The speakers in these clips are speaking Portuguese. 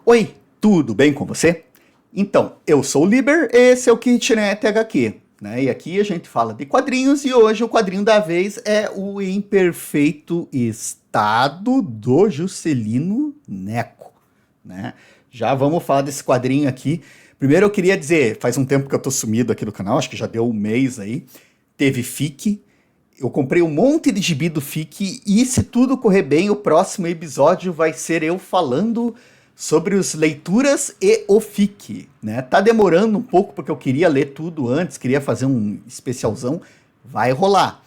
Oi, tudo bem com você? Então, eu sou o Liber, esse é o Kitnet HQ, né? E aqui a gente fala de quadrinhos e hoje o quadrinho da vez é o Imperfeito Estado do Juscelino Neco, né? Já vamos falar desse quadrinho aqui. Primeiro eu queria dizer, faz um tempo que eu tô sumido aqui do canal, acho que já deu um mês aí. Teve FIC, eu comprei um monte de gibi do FIC e se tudo correr bem, o próximo episódio vai ser eu falando sobre os leituras e o FIC, né? Tá demorando um pouco porque eu queria ler tudo antes, queria fazer um especialzão, vai rolar.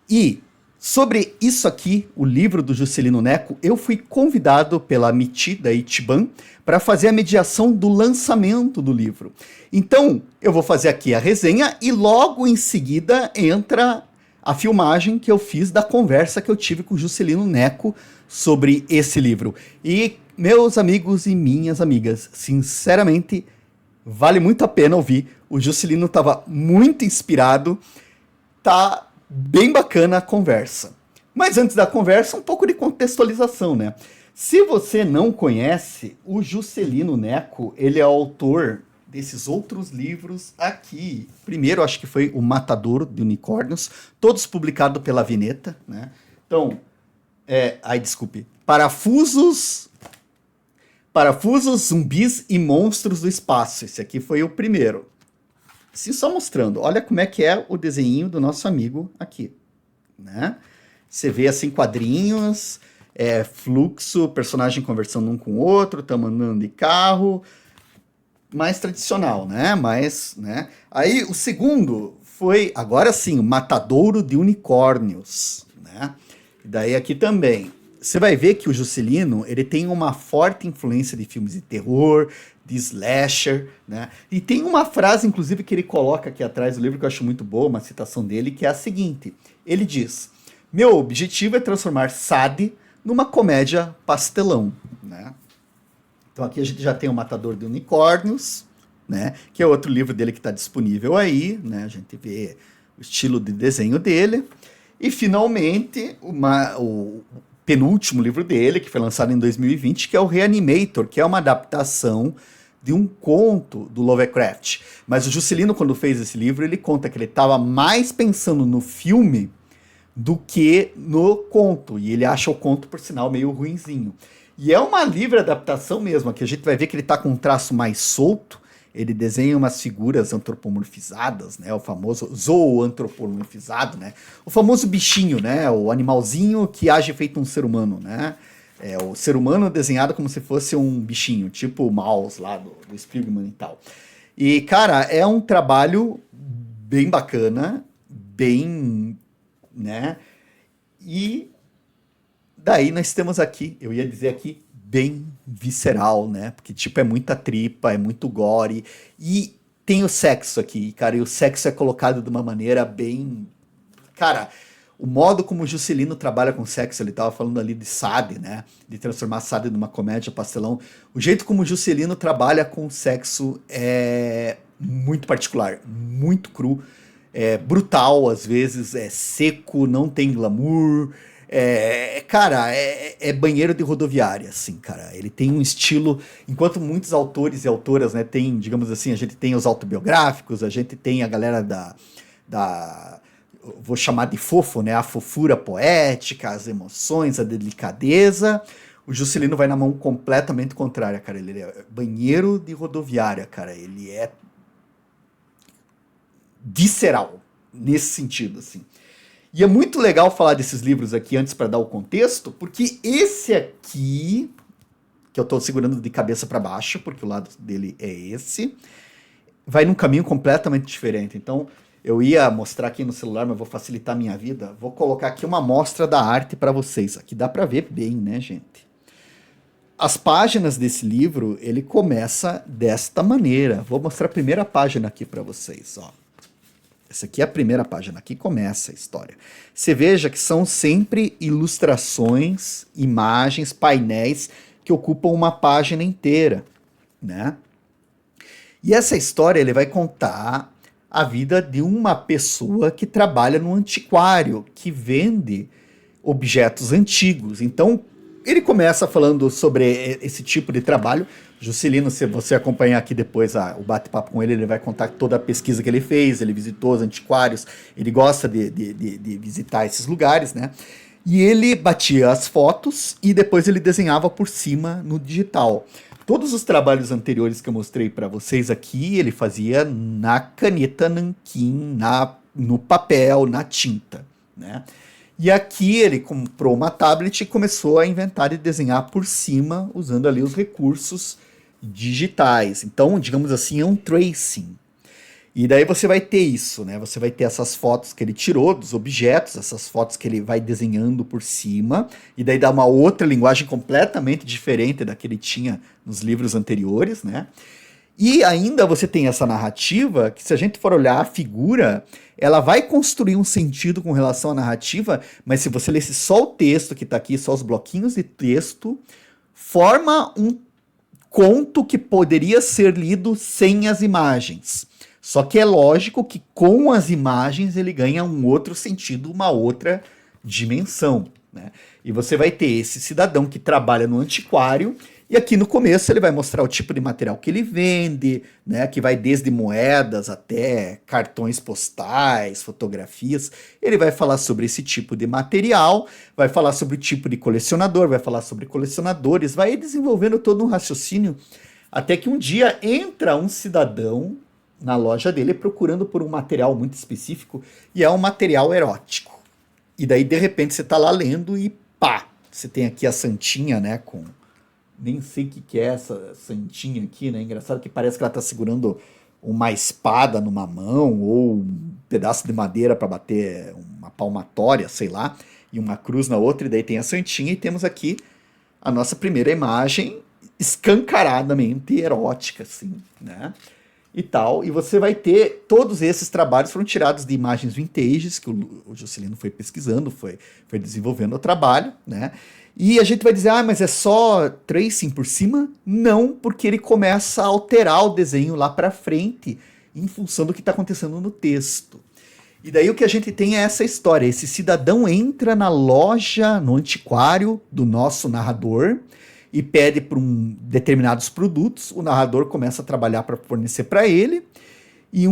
E sobre isso aqui, o livro do Juscelino Neco, eu fui convidado pela Miti da Itiban para fazer a mediação do lançamento do livro. Então, eu vou fazer aqui a resenha e logo em seguida entra a filmagem que eu fiz da conversa que eu tive com o Juscelino Neco sobre esse livro. E, meus amigos e minhas amigas, sinceramente, vale muito a pena ouvir. O Juscelino estava muito inspirado, tá bem bacana a conversa. Mas antes da conversa, um pouco de contextualização, né? Se você não conhece, o Juscelino Neco, ele é autor desses outros livros aqui. Primeiro, acho que foi O Matador de Unicórnios, todos publicados pela Vineta, né? Então, desculpe. Parafusos, Zumbis e Monstros do Espaço. Esse aqui foi o primeiro. Assim, só mostrando, olha como é que é o desenho do nosso amigo aqui, né? Você vê assim quadrinhos, fluxo, personagem conversando um com o outro, tamo andando de carro, mais tradicional, né? Né? Aí o segundo foi, agora sim, o Matadouro de Unicórnios, né? E daí aqui também, você vai ver que o Juscelino, ele tem uma forte influência de filmes de terror, de slasher, né? E tem uma frase, inclusive, que ele coloca aqui atrás do livro, que eu acho muito boa, uma citação dele, que é a seguinte. Ele diz, meu objetivo é transformar Sade numa comédia pastelão, né? Então aqui a gente já tem o Matador de Unicórnios, né? Que é outro livro dele que está disponível aí, né? A gente vê o estilo de desenho dele. E, finalmente, o penúltimo livro dele, que foi lançado em 2020, que é o Reanimator, que é uma adaptação de um conto do Lovecraft. Mas o Juscelino, quando fez esse livro, ele conta que ele estava mais pensando no filme do que no conto. E ele acha o conto, por sinal, meio ruinzinho. E é uma livre adaptação mesmo, aqui a gente vai ver que ele está com um traço mais solto, ele desenha umas figuras antropomorfizadas, né? O famoso zooantropomorfizado, né? O famoso bichinho, né? O animalzinho que age feito um ser humano, né? O ser humano desenhado como se fosse um bichinho, tipo o mouse lá do Spiegelman e tal. E, cara, é um trabalho bem bacana, bem, né? E daí nós temos aqui, eu ia dizer aqui, bem visceral, né? Porque, tipo, é muita tripa, é muito gore. E tem o sexo aqui, cara. E o sexo é colocado de uma maneira bem... Cara, o modo como o Juscelino trabalha com sexo, ele tava falando ali de Sade, né? De transformar Sade numa comédia pastelão. O jeito como o Juscelino trabalha com sexo é muito particular, muito cru. É brutal, às vezes, é seco, não tem glamour... cara, é banheiro de rodoviária, assim, cara. Ele tem um estilo, enquanto muitos autores e autoras, né, tem, digamos assim, a gente tem os autobiográficos, a gente tem a galera vou chamar de fofo, né, a fofura poética, as emoções, a delicadeza. O Juscelino vai na mão completamente contrária, cara. Ele é banheiro de rodoviária, cara. Ele é visceral, nesse sentido, assim. E é muito legal falar desses livros aqui antes para dar o contexto, porque esse aqui, que eu estou segurando de cabeça para baixo, porque o lado dele é esse, vai num caminho completamente diferente. Então, eu ia mostrar aqui no celular, mas vou facilitar a minha vida. Vou colocar aqui uma amostra da arte para vocês. Aqui dá para ver bem, né, gente? As páginas desse livro, ele começa desta maneira. Vou mostrar a primeira página aqui para vocês, ó. Essa aqui é a primeira página, aqui começa a história. Você veja que são sempre ilustrações, imagens, painéis que ocupam uma página inteira, né? E essa história ele vai contar a vida de uma pessoa que trabalha no antiquário, que vende objetos antigos. Então, ele começa falando sobre esse tipo de trabalho. Juscelino, se você acompanhar aqui depois o bate-papo com ele, ele vai contar toda a pesquisa que ele fez, ele visitou os antiquários, ele gosta de visitar esses lugares, né? E ele batia as fotos e depois ele desenhava por cima no digital. Todos os trabalhos anteriores que eu mostrei para vocês aqui, ele fazia na caneta nanquim, no papel, na tinta, né? E aqui ele comprou uma tablet e começou a inventar e desenhar por cima, usando ali os recursos digitais. Então, digamos assim, é um tracing. E daí você vai ter isso, né? Você vai ter essas fotos que ele tirou dos objetos, essas fotos que ele vai desenhando por cima, e daí dá uma outra linguagem completamente diferente da que ele tinha nos livros anteriores, né? E ainda você tem essa narrativa que, se a gente for olhar a figura, ela vai construir um sentido com relação à narrativa, mas se você lesse só o texto que está aqui, só os bloquinhos de texto, forma um conto que poderia ser lido sem as imagens. Só que é lógico que com as imagens ele ganha um outro sentido, uma outra dimensão, né? E você vai ter esse cidadão que trabalha no antiquário, e aqui no começo ele vai mostrar o tipo de material que ele vende, né? Que vai desde moedas até cartões postais, fotografias. Ele vai falar sobre esse tipo de material, vai falar sobre o tipo de colecionador, vai falar sobre colecionadores, vai desenvolvendo todo um raciocínio, até que um dia entra um cidadão na loja dele procurando por um material muito específico, e é um material erótico. E daí, de repente, você tá lá lendo e pá! Você tem aqui a santinha, né, com... Nem sei o que é essa santinha aqui, né? Engraçado que parece que ela tá segurando uma espada numa mão, ou um pedaço de madeira para bater uma palmatória, sei lá, e uma cruz na outra, e daí tem a santinha, e temos aqui a nossa primeira imagem escancaradamente erótica, assim, né? E tal, e você vai ter, todos esses trabalhos foram tirados de imagens vintages, que o Juscelino foi pesquisando, foi desenvolvendo o trabalho, né? E a gente vai dizer, mas é só tracing por cima? Não, porque ele começa a alterar o desenho lá para frente, em função do que está acontecendo no texto. E daí o que a gente tem é essa história, esse cidadão entra na loja, no antiquário do nosso narrador, e pede por determinados produtos, o narrador começa a trabalhar para fornecer para ele, e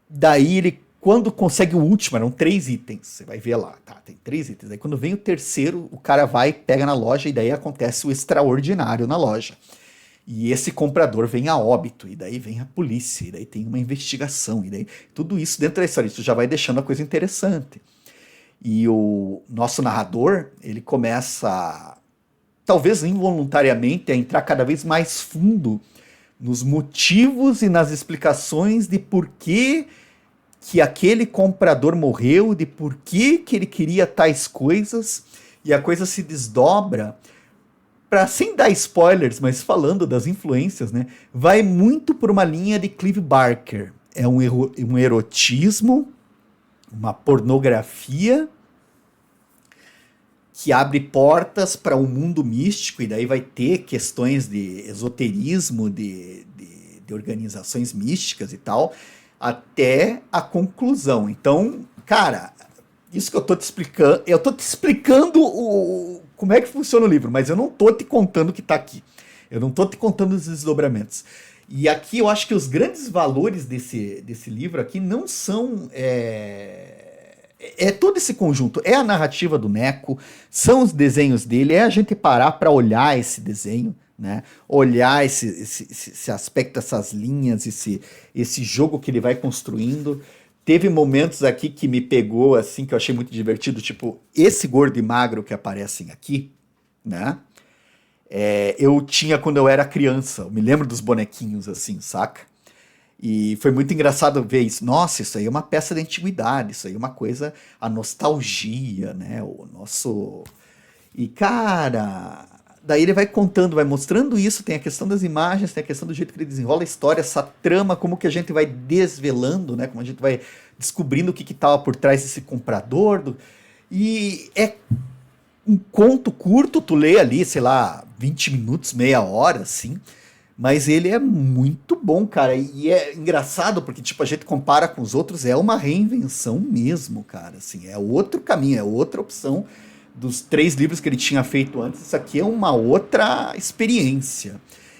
daí ele, quando consegue o último, eram 3 itens, você vai ver lá, tá, tem 3 itens, aí quando vem o terceiro, o cara vai, pega na loja, e daí acontece o extraordinário na loja, e esse comprador vem a óbito, e daí vem a polícia, e daí tem uma investigação, e daí tudo isso dentro da história, isso já vai deixando a coisa interessante. E o nosso narrador, ele começa talvez involuntariamente, a entrar cada vez mais fundo nos motivos e nas explicações de por que aquele comprador morreu, de por que ele queria tais coisas, e a coisa se desdobra, para, sem dar spoilers, mas falando das influências, né, vai muito por uma linha de Clive Barker. É um erotismo, uma pornografia, que abre portas para um mundo místico, e daí vai ter questões de esoterismo, de organizações místicas e tal, até a conclusão. Então, cara, isso que eu tô te explicando como é que funciona o livro, mas eu não tô te contando o que tá aqui. Eu não tô te contando os desdobramentos. E aqui eu acho que os grandes valores desse livro aqui não são... É todo esse conjunto, é a narrativa do Neco, são os desenhos dele, é a gente parar para olhar esse desenho, né? Olhar esse aspecto, essas linhas, esse jogo que ele vai construindo. Teve momentos aqui que me pegou, assim, que eu achei muito divertido, tipo, esse gordo e magro que aparecem aqui, né? Eu tinha quando eu era criança, eu me lembro dos bonequinhos assim, saca? E foi muito engraçado ver isso. Nossa, isso aí é uma peça de antiguidade, isso aí é uma coisa, a nostalgia, né? O nosso... E, cara, daí ele vai contando, vai mostrando isso, tem a questão das imagens, tem a questão do jeito que ele desenrola a história, essa trama, como que a gente vai desvelando, né? Como a gente vai descobrindo o que estava por trás desse comprador. E é um conto curto, tu lê ali, sei lá, 20 minutos, meia hora, assim... Mas ele é muito bom, cara, e é engraçado porque, tipo, a gente compara com os outros, é uma reinvenção mesmo, cara, assim, é outro caminho, é outra opção dos 3 livros que ele tinha feito antes, isso aqui é uma outra experiência.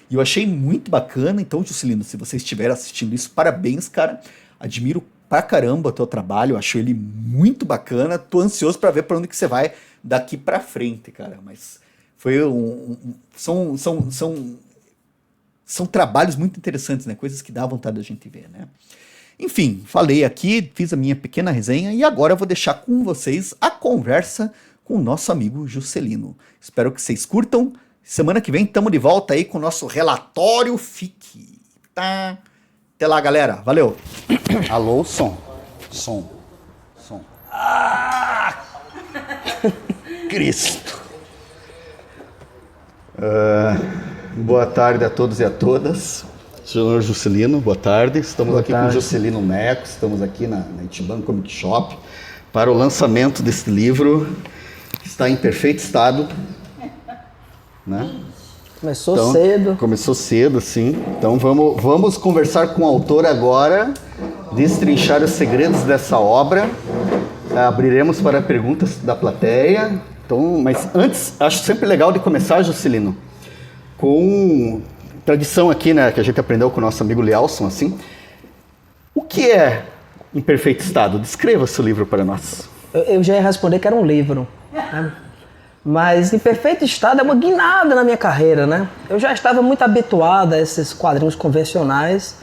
E eu achei muito bacana. Então, Juscelino, se você estiver assistindo isso, parabéns, cara. Admiro pra caramba o teu trabalho, eu acho ele muito bacana. Tô ansioso para ver para onde que você vai daqui para frente, cara. Mas foi são trabalhos muito interessantes, né? Coisas que dá vontade da gente ver, né? Enfim, falei aqui, fiz a minha pequena resenha e agora eu vou deixar com vocês a conversa com o nosso amigo Juscelino. Espero que vocês curtam. Semana que vem estamos de volta aí com o nosso relatório FIC. Tá? Até lá, galera. Valeu. Alô, som. Ah! Cristo. Boa tarde a todos e a todas. Senhor Juscelino, boa tarde. Estamos aqui com o Juscelino Neco, estamos aqui na Itiban Comic Shop para o lançamento desse livro que está em perfeito estado. Né? Começou cedo, sim. Então vamos conversar com o autor agora, destrinchar os segredos dessa obra. Abriremos para perguntas da plateia. Então, mas antes, acho sempre legal de começar, Juscelino, com tradição aqui, né, que a gente aprendeu com o nosso amigo Lielson, assim. O que é Em Perfeito Estado? Descreva seu livro para nós. Eu já ia responder que era um livro, né? Mas Em Perfeito Estado é uma guinada na minha carreira, né? Eu já estava muito habituado a esses quadrinhos convencionais,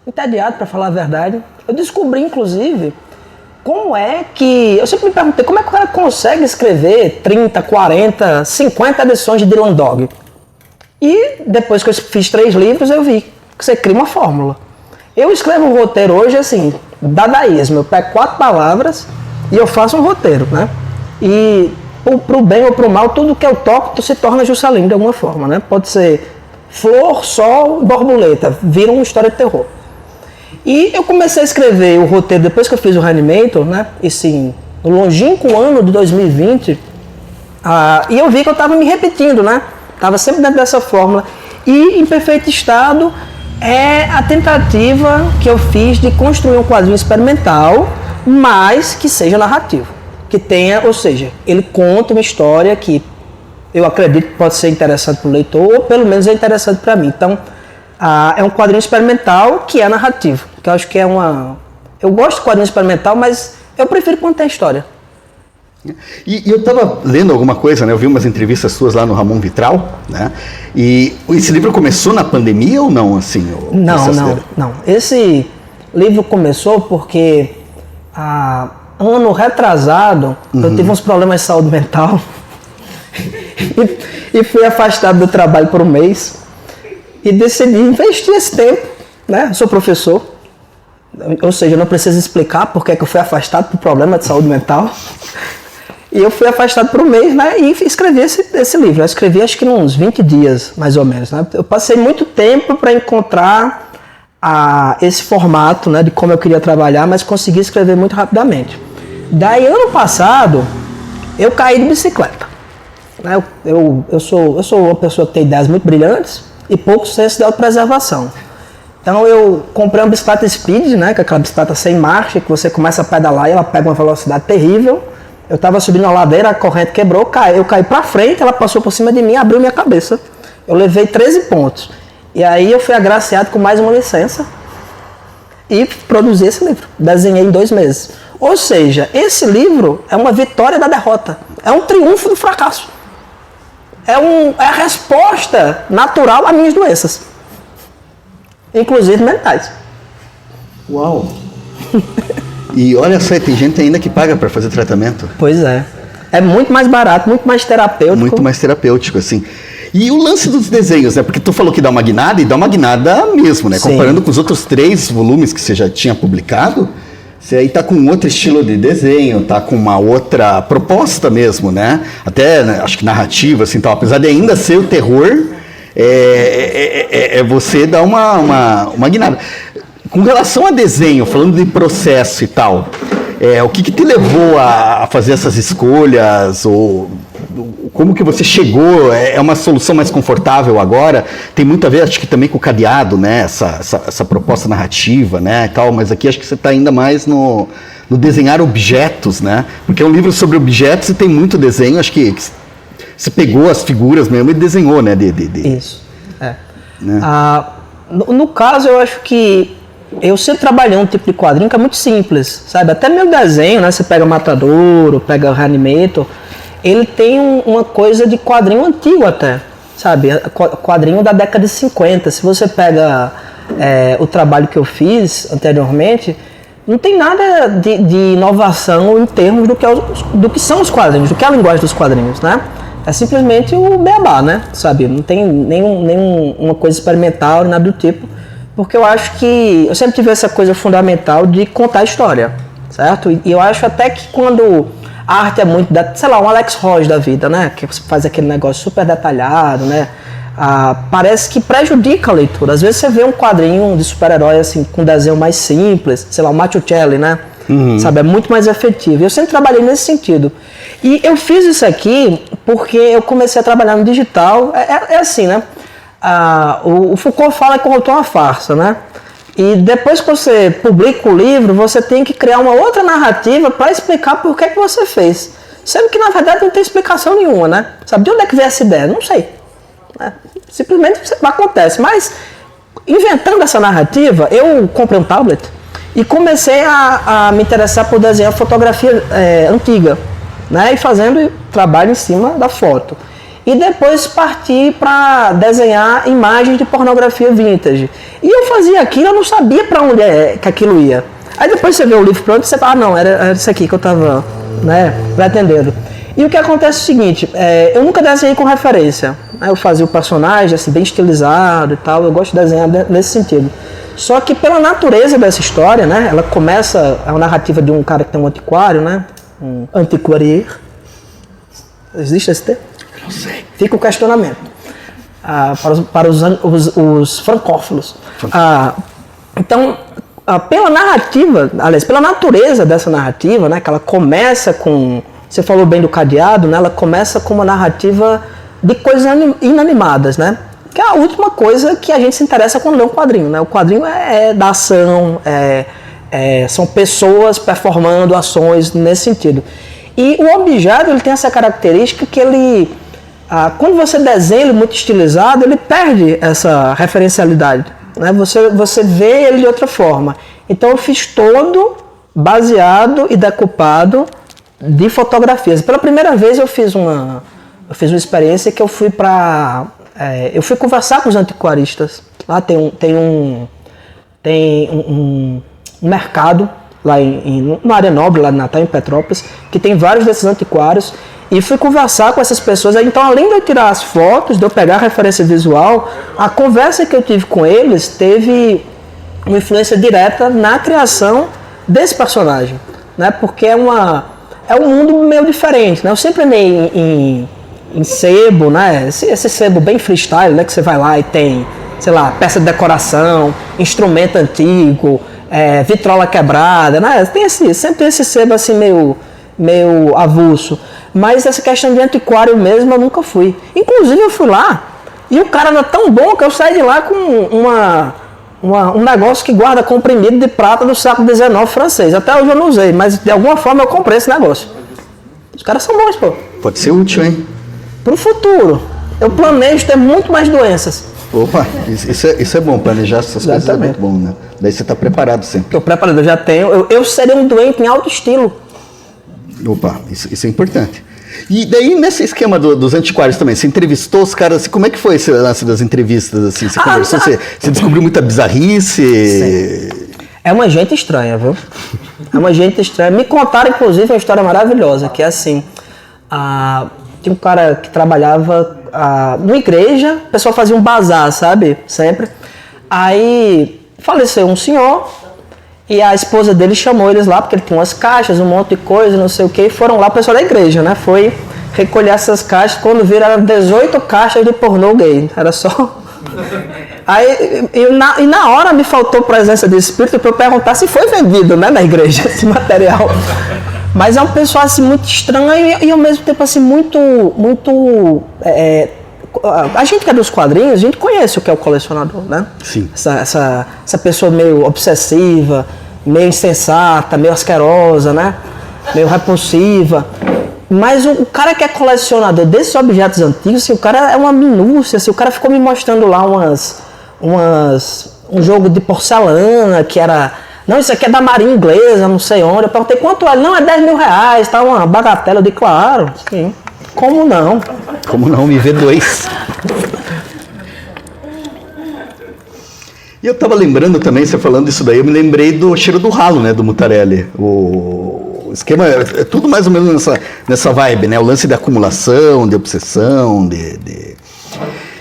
entediado, para falar a verdade. Eu descobri, inclusive, como é que... Eu sempre me perguntei, como é que o cara consegue escrever 30, 40, 50 edições de Dylan Dog? E depois que eu fiz 3 livros, eu vi que você cria uma fórmula. Eu escrevo um roteiro hoje, assim, dadaísmo. Eu pego 4 palavras e eu faço um roteiro, né? E... pro bem ou pro mal, tudo que eu toco se torna Juscelino de alguma forma, né? Pode ser flor, sol, borboleta, vira uma história de terror. E eu comecei a escrever o roteiro depois que eu fiz o Reanimator, né? E sim, no longínquo ano de 2020, e eu vi que eu estava me repetindo, né? Estava sempre dentro dessa fórmula. E Em Perfeito Estado é a tentativa que eu fiz de construir um quadrinho experimental, mas que seja narrativo. Que tenha, ou seja, ele conta uma história que eu acredito que pode ser interessante para o leitor, ou pelo menos é interessante para mim. Então, é um quadrinho experimental que é narrativo, que eu acho que é uma... Eu gosto de quadrinho experimental, mas eu prefiro quando tem história. E eu estava lendo alguma coisa, né? Eu vi umas entrevistas suas lá no Ramon Vitral, né? E esse livro começou na pandemia ou não, assim? Não. Esse livro começou porque... ano retrasado, eu tive uns problemas de saúde mental e fui afastado do trabalho por um mês e decidi investir esse tempo, né? Eu sou professor, ou seja, eu não preciso explicar porque é que eu fui afastado por problema de saúde mental. E eu fui afastado por um mês, né? E escrevi esse livro. Eu escrevi acho que uns 20 dias, mais ou menos, né? Eu passei muito tempo para encontrar esse formato, né, de como eu queria trabalhar, mas consegui escrever muito rapidamente. Daí, ano passado, eu caí de bicicleta. Eu sou uma pessoa que tem ideias muito brilhantes e pouco senso de autopreservação. Então, eu comprei uma bicicleta Speed, né, que é aquela bicicleta sem marcha, que você começa a pedalar e ela pega uma velocidade terrível. Eu estava subindo a ladeira, a corrente quebrou, eu caí para frente, ela passou por cima de mim e abriu minha cabeça. Eu levei 13 pontos. E aí eu fui agraciado com mais uma licença e produzi esse livro. Desenhei em 2 meses. Ou seja, esse livro é uma vitória da derrota. É um triunfo do fracasso. É a resposta natural às minhas doenças. Inclusive mentais. Uau! E olha só, tem gente ainda que paga para fazer tratamento. Pois é. É muito mais barato, muito mais terapêutico. Muito mais terapêutico, assim. E o lance dos desenhos, né? Porque tu falou que dá uma guinada, e dá uma guinada mesmo, né? Sim. Comparando com os outros 3 volumes que você já tinha publicado, você aí tá com outro estilo de desenho, tá com uma outra proposta mesmo, né? Até, né, acho que narrativa, assim, tal. Apesar de ainda ser o terror, você dar uma guinada. Com relação a desenho, falando de processo e tal, o que te levou a fazer essas escolhas? Ou como que você chegou? É uma solução mais confortável agora? Tem muito a ver, acho que também com o cadeado, né? Essa proposta narrativa, né? E tal, mas aqui acho que você está ainda mais no desenhar objetos, né? Porque é um livro sobre objetos e tem muito desenho, acho que você pegou as figuras mesmo e desenhou, né? Isso, é. Né? No caso, eu acho que eu sempre trabalhei um tipo de quadrinho que é muito simples, sabe? Até meu desenho, né? Você pega Matadouro, pega Reanimator, ele tem uma coisa de quadrinho antigo até, sabe? Quadrinho da década de 50. Se você pega o trabalho que eu fiz anteriormente, não tem nada de inovação em termos do que são os quadrinhos, do que é a linguagem dos quadrinhos, né? É simplesmente o beabá, né? Sabe? Não tem nenhuma coisa experimental, nada do tipo. Porque eu acho que eu sempre tive essa coisa fundamental de contar a história, certo? E eu acho até que quando a arte é muito, sei lá, um Alex Ross da vida, né? Que faz aquele negócio super detalhado, né? Parece que prejudica a leitura. Às vezes você vê um quadrinho de super-herói assim, com um desenho mais simples, sei lá, o Machucelli, né? Sabe? É muito mais efetivo. Eu sempre trabalhei nesse sentido. E eu fiz isso aqui porque eu comecei a trabalhar no digital. É assim, né? O Foucault fala que o autor é uma farsa, né? E depois que você publica o livro, você tem que criar uma outra narrativa para explicar por que você fez. Sendo que, na verdade, não tem explicação nenhuma, né? Sabe, de onde é que veio essa ideia? Não sei. Simplesmente acontece. Mas, inventando essa narrativa, eu comprei um tablet e comecei a me interessar por desenhar fotografia antiga, né? E fazendo trabalho em cima da foto. E depois parti para desenhar imagens de pornografia vintage. E eu fazia aquilo, eu não sabia para onde que aquilo ia. Aí depois você vê o livro pronto e você fala, não, era isso aqui que eu estava, né, pretendendo. E o que acontece é o seguinte, eu nunca desenhei com referência. Eu fazia o personagem assim, bem estilizado e tal, eu gosto de desenhar nesse sentido. Só que pela natureza dessa história, né, ela começa, a narrativa de um cara que tem um antiquário, né, um antiquarier. Existe esse termo? Não sei. Fica o questionamento para os francófilos. Então, pela narrativa, aliás, pela natureza dessa narrativa, né, que ela começa com, você falou bem do cadeado, né, ela começa com uma narrativa de coisas inanimadas, né, que é a última coisa que a gente se interessa quando lê um quadrinho, né, o quadrinho é da ação, são pessoas performando ações nesse sentido. E o objeto, ele tem essa característica que ele, quando você desenha ele muito estilizado, ele perde essa referencialidade, né? Você vê ele de outra forma. Então eu fiz todo baseado e decupado de fotografias. Pela primeira vez eu fiz uma experiência que eu fui conversar com os antiquaristas. Lá tem um mercado lá na área nobre, lá de Natal, em Petrópolis, que tem vários desses antiquários, e fui conversar com essas pessoas. Então, além de eu tirar as fotos, de eu pegar a referência visual, a conversa que eu tive com eles teve uma influência direta na criação desse personagem, né? Porque é um mundo meio diferente, né? Eu sempre andei em sebo, né? Esse sebo bem freestyle, né? Que você vai lá e tem, sei lá, peça de decoração, instrumento antigo, vitrola quebrada, né? Sempre tem esse sebo assim meio avulso. Mas essa questão de antiquário mesmo eu nunca fui. Inclusive eu fui lá e o cara era tão bom que eu saí de lá com um negócio que guarda comprimido de prata do século XIX francês. Até hoje eu não usei, mas de alguma forma eu comprei esse negócio. Os caras são bons, pô. Pode ser útil, hein? Pro futuro. Eu planejo ter muito mais doenças. Opa, isso é bom, planejar essas coisas é muito bom, né? Daí você está preparado sempre. Estou preparado, eu já tenho. Eu seria um doente em alto estilo. Opa, isso é importante. E daí, nesse esquema dos antiquários também, você entrevistou os caras, assim, como é que foi esse lance das entrevistas, assim? Você conversou, você descobriu muita bizarrice? Sim. É uma gente estranha, viu? É uma gente estranha. Me contaram, inclusive, uma história maravilhosa, que é assim, tinha um cara que trabalhava numa igreja, o pessoal fazia um bazar, sabe? Sempre. Aí faleceu um senhor, e a esposa dele chamou eles lá, porque ele tinha umas caixas, um monte de coisa, não sei o que, e foram lá, o pessoal da igreja, né? Foi recolher essas caixas, quando viram eram 18 caixas de pornô gay, era só... Aí, na hora me faltou presença de espírito para eu perguntar se foi vendido, né, na igreja, esse material. Mas é um pessoal assim, muito estranho e ao mesmo tempo assim, muito... A gente que é dos quadrinhos, a gente conhece o que é o colecionador, né? Sim. Essa pessoa meio obsessiva meio insensata, meio asquerosa, né? Meio repulsiva. Mas o cara que é colecionador desses objetos antigos, assim, o cara é uma minúcia, assim, o cara ficou me mostrando lá um jogo de porcelana que era... Não, isso aqui é da Marinha Inglesa, não sei onde. Eu perguntei quanto é. Não, é 10 mil reais, tá uma bagatela. Eu disse, claro, sim. Como não? Como não? Me vê dois. E eu tava lembrando também, você falando isso daí, eu me lembrei do Cheiro do Ralo, né, do Mutarelli. O esquema é tudo mais ou menos nessa vibe, né? O lance de acumulação, de obsessão,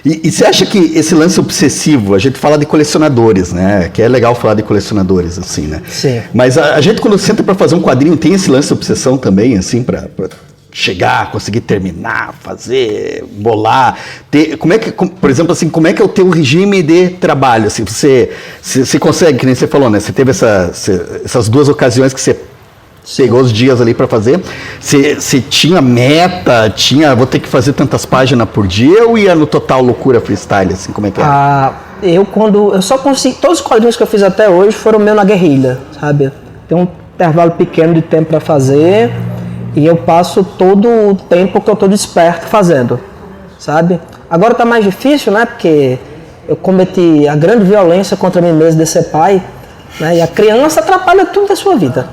E você acha que esse lance obsessivo, a gente fala de colecionadores, né? Que é legal falar de colecionadores, assim, né? Sim. Mas a gente, quando senta para fazer um quadrinho, tem esse lance de obsessão também, assim, para chegar, conseguir terminar, fazer, bolar. Por exemplo, assim, como é que é o teu regime de trabalho? Assim, você consegue, que nem você falou, né? Você teve essas duas ocasiões que você pegou os dias ali para fazer. Você tinha meta, vou ter que fazer tantas páginas por dia, ou ia no total loucura freestyle, assim, como é que é? Eu só consegui, todos os quadrinhos que eu fiz até hoje foram meio na guerrilha, sabe? Tem um intervalo pequeno de tempo para fazer e eu passo todo o tempo que eu tô desperto fazendo, sabe? Agora tá mais difícil, né? Porque eu cometi a grande violência contra mim mesmo de ser pai, né? E a criança atrapalha tudo da sua vida.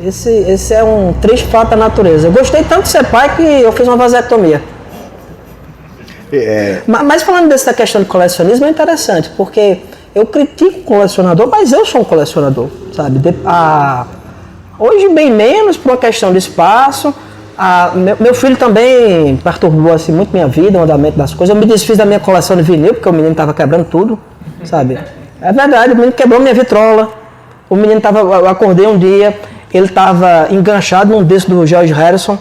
Esse é um triste fato da natureza. Eu gostei tanto de ser pai que eu fiz uma vasectomia. Mas falando dessa questão de colecionismo é interessante, porque eu critico o colecionador, mas eu sou um colecionador, sabe? Hoje bem menos por uma questão de espaço. Meu filho também perturbou assim, muito minha vida, o andamento das coisas. Eu me desfiz da minha coleção de vinil, porque o menino estava quebrando tudo, sabe? É verdade, o menino quebrou minha vitrola. O menino eu acordei um dia, ele estava enganchado num disco do George Harrison,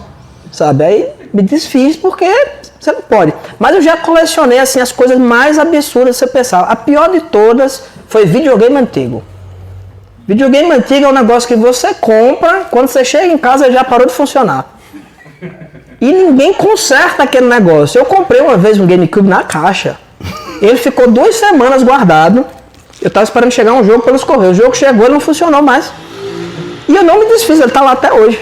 sabe? Aí me desfiz porque você não pode. Mas eu já colecionei assim, as coisas mais absurdas que você pensava. A pior de todas foi videogame antigo. Videogame antigo é um negócio que você compra, quando você chega em casa ele já parou de funcionar. E ninguém conserta aquele negócio. Eu comprei uma vez um GameCube na caixa. Ele ficou 2 semanas guardado. Eu estava esperando chegar um jogo pelos correios. O jogo chegou e não funcionou mais. E eu não me desfiz, ele está lá até hoje.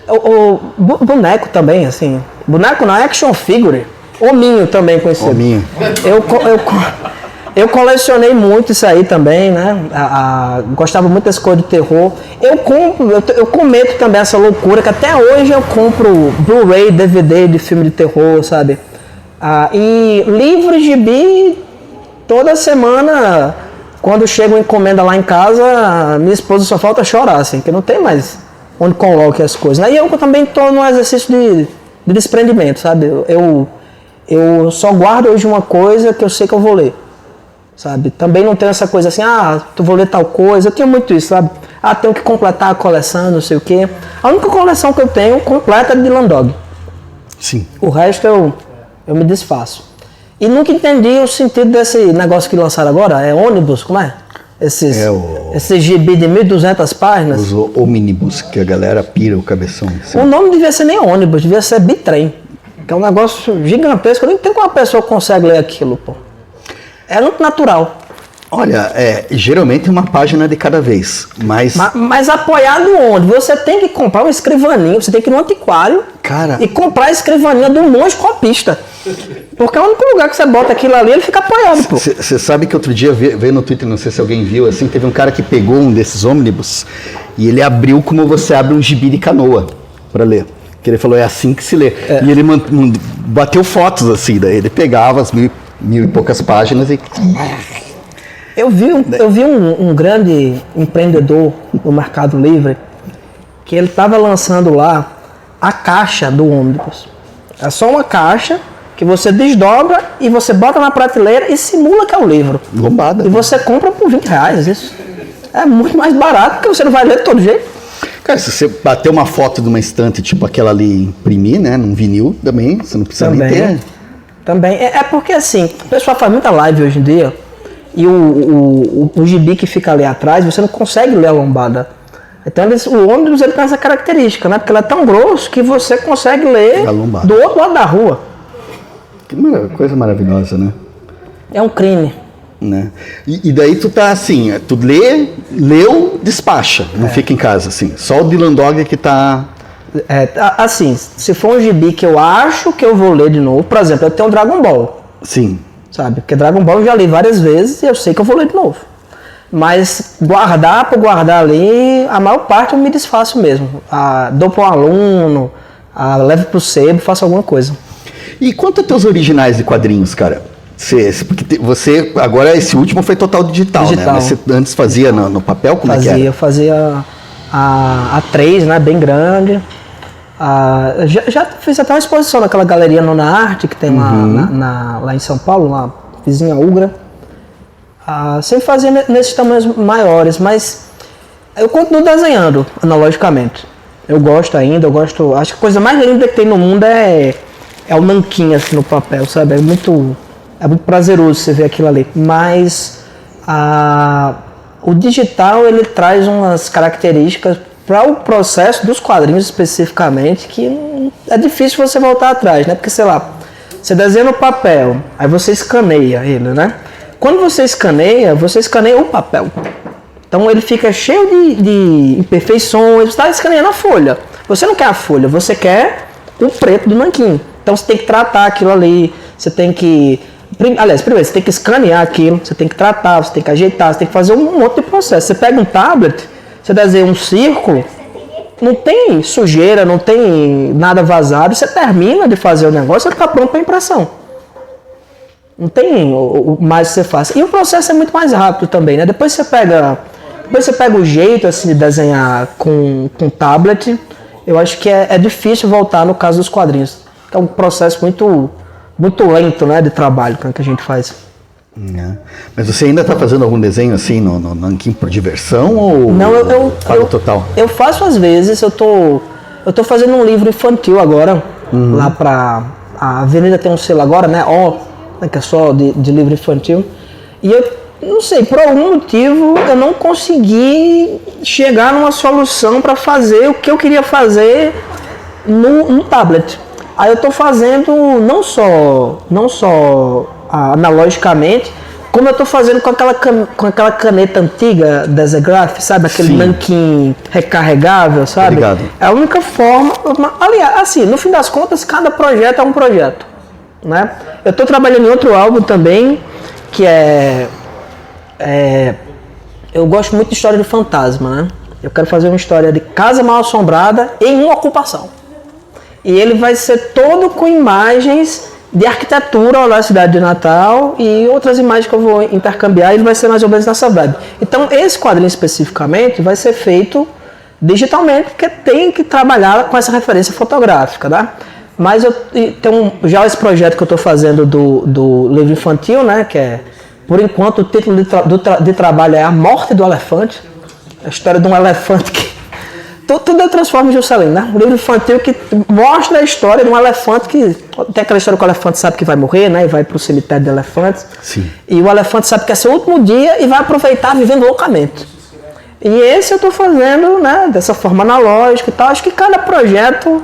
O boneco também, assim. Boneco não, action figure. Hominho também conhecido. Hominho. Eu colecionei muito isso aí também, né? Gostava muito desse coisa de terror. Eu cometo também essa loucura que até hoje eu compro Blu-ray, DVD de filme de terror, sabe? E livro de gibi, toda semana, quando chega uma encomenda lá em casa, minha esposa só falta chorar, assim, que não tem mais onde coloque as coisas. E eu também estou num exercício de desprendimento, sabe? Eu só guardo hoje uma coisa que eu sei que eu vou ler. Sabe? Também não tenho essa coisa assim, tu vou ler tal coisa, eu tenho muito isso, sabe? Tenho que completar a coleção, não sei o quê. A única coleção que eu tenho completa é de Dylan Dog. Sim. O resto eu me desfaço. E nunca entendi o sentido desse negócio que lançaram agora, é ônibus, como é? Esse gibi de 1.200 páginas. Os ônibus, que a galera pira o cabeção. Assim. O nome devia ser nem ônibus, devia ser bitrem. Que é um negócio gigantesco, eu nem entendo como uma pessoa consegue ler aquilo, pô. É muito natural. Olha, geralmente uma página de cada vez, mas apoiado onde? Você tem que comprar uma escrivaninha, você tem que ir no antiquário e comprar a escrivaninha do monge copista. Porque é o único lugar que você bota aquilo ali, ele fica apoiado, pô. Você sabe que outro dia veio no Twitter, não sei se alguém viu, assim, teve um cara que pegou um desses ônibus e ele abriu como você abre um gibi de canoa para ler. Que ele falou, é assim que se lê. E ele bateu fotos assim, daí ele pegava as mil e poucas páginas e... Eu vi um grande empreendedor no Mercado Livre que ele estava lançando lá a caixa do ônibus. É só uma caixa que você desdobra e você bota na prateleira e simula que é o livro. Lombada. E você compra por R$20. Isso é muito mais barato porque você não vai ler de todo jeito. Cara, se você bater uma foto de uma estante, tipo aquela ali, imprimir, né, num vinil também, você não precisa nem ter... Também. É porque assim, o pessoal faz muita live hoje em dia e o gibi que fica ali atrás, você não consegue ler a lombada. Então o ônibus ele tem essa característica, né? Porque ele é tão grosso que você consegue ler do outro lado da rua. Que coisa maravilhosa, né? É um crime. Né? E daí tu tá assim, tu leu, despacha, não fica em casa, assim. Só o Dylan Dog que tá... Assim, se for um gibi que eu acho que eu vou ler de novo, por exemplo, eu tenho o Dragon Ball. Sim. Sabe? Porque Dragon Ball eu já li várias vezes e eu sei que eu vou ler de novo. Mas guardar por guardar ali, a maior parte eu me desfaço mesmo. Dou para um aluno, levo pro sebo, faço alguma coisa. E quanto a teus originais de quadrinhos, cara? Porque você, agora esse último foi total digital, né? Mas você antes fazia no papel, como é que era? Eu fazia a 3, né? Bem grande. Já fiz até uma exposição naquela galeria Nona Arte que tem lá em São Paulo, lá vizinha Ugra. Sempre fazia nesses tamanhos maiores, mas eu continuo desenhando analogicamente. Eu gosto ainda, acho que a coisa mais linda que tem no mundo é o nanquim assim no papel, sabe? É muito prazeroso você ver aquilo ali. Mas o digital ele traz umas características para o processo dos quadrinhos especificamente que é difícil você voltar atrás, né? Porque, sei lá, você desenha no papel, aí você escaneia ele, né? Quando você escaneia o papel. Então ele fica cheio de imperfeições, você está escaneando a folha. Você não quer a folha, você quer o preto do nanquim. Então você tem que tratar aquilo ali, você tem que... Aliás, primeiro você tem que escanear aquilo, você tem que tratar, você tem que ajeitar, você tem que fazer um monte de processo. Você pega um tablet, você desenha um círculo, não tem sujeira, não tem nada vazado, você termina de fazer o negócio e está pronto para impressão. Não tem o mais que você faz. E o processo é muito mais rápido também, né? Depois você pega o jeito assim, de desenhar com tablet, eu acho que é difícil voltar no caso dos quadrinhos. É um processo muito lento, né, de trabalho que a gente faz. Mas você ainda está fazendo algum desenho assim no nanquim por diversão ou não? Eu total? Eu faço às vezes. Eu tô fazendo um livro infantil agora, lá para a Avenida tem um selo agora, né? Que é só de livro infantil. E eu não sei, por algum motivo eu não consegui chegar numa solução para fazer o que eu queria fazer no tablet. Aí eu estou fazendo não só analogicamente, como eu estou fazendo com aquela caneta antiga da Zegraph, sabe? Aquele nanquim recarregável, sabe? Obrigado. É a única forma... Aliás, assim, no fim das contas, cada projeto é um projeto, né? Eu estou trabalhando em outro álbum também, que eu gosto muito de história de fantasma, né? Eu quero fazer uma história de casa mal assombrada em uma ocupação. E ele vai ser todo com imagens de arquitetura da cidade de Natal e outras imagens que eu vou intercambiar, e ele vai ser mais ou menos nessa vibe. Então esse quadrinho especificamente vai ser feito digitalmente, porque tem que trabalhar com essa referência fotográfica, tá? Mas eu tenho já esse projeto que eu estou fazendo do livro infantil, né? Que é, por enquanto, o título de trabalho é A Morte do Elefante. A história de um elefante que... Tudo é transforma em Juscelino, né? Um livro infantil que mostra a história de um elefante que... Tem aquela história que o elefante sabe que vai morrer, né? E vai para o cemitério de elefantes. Sim. E o elefante sabe que é seu último dia e vai aproveitar vivendo loucamente. E esse eu estou fazendo, né? Dessa forma analógica e tal. Acho que cada projeto...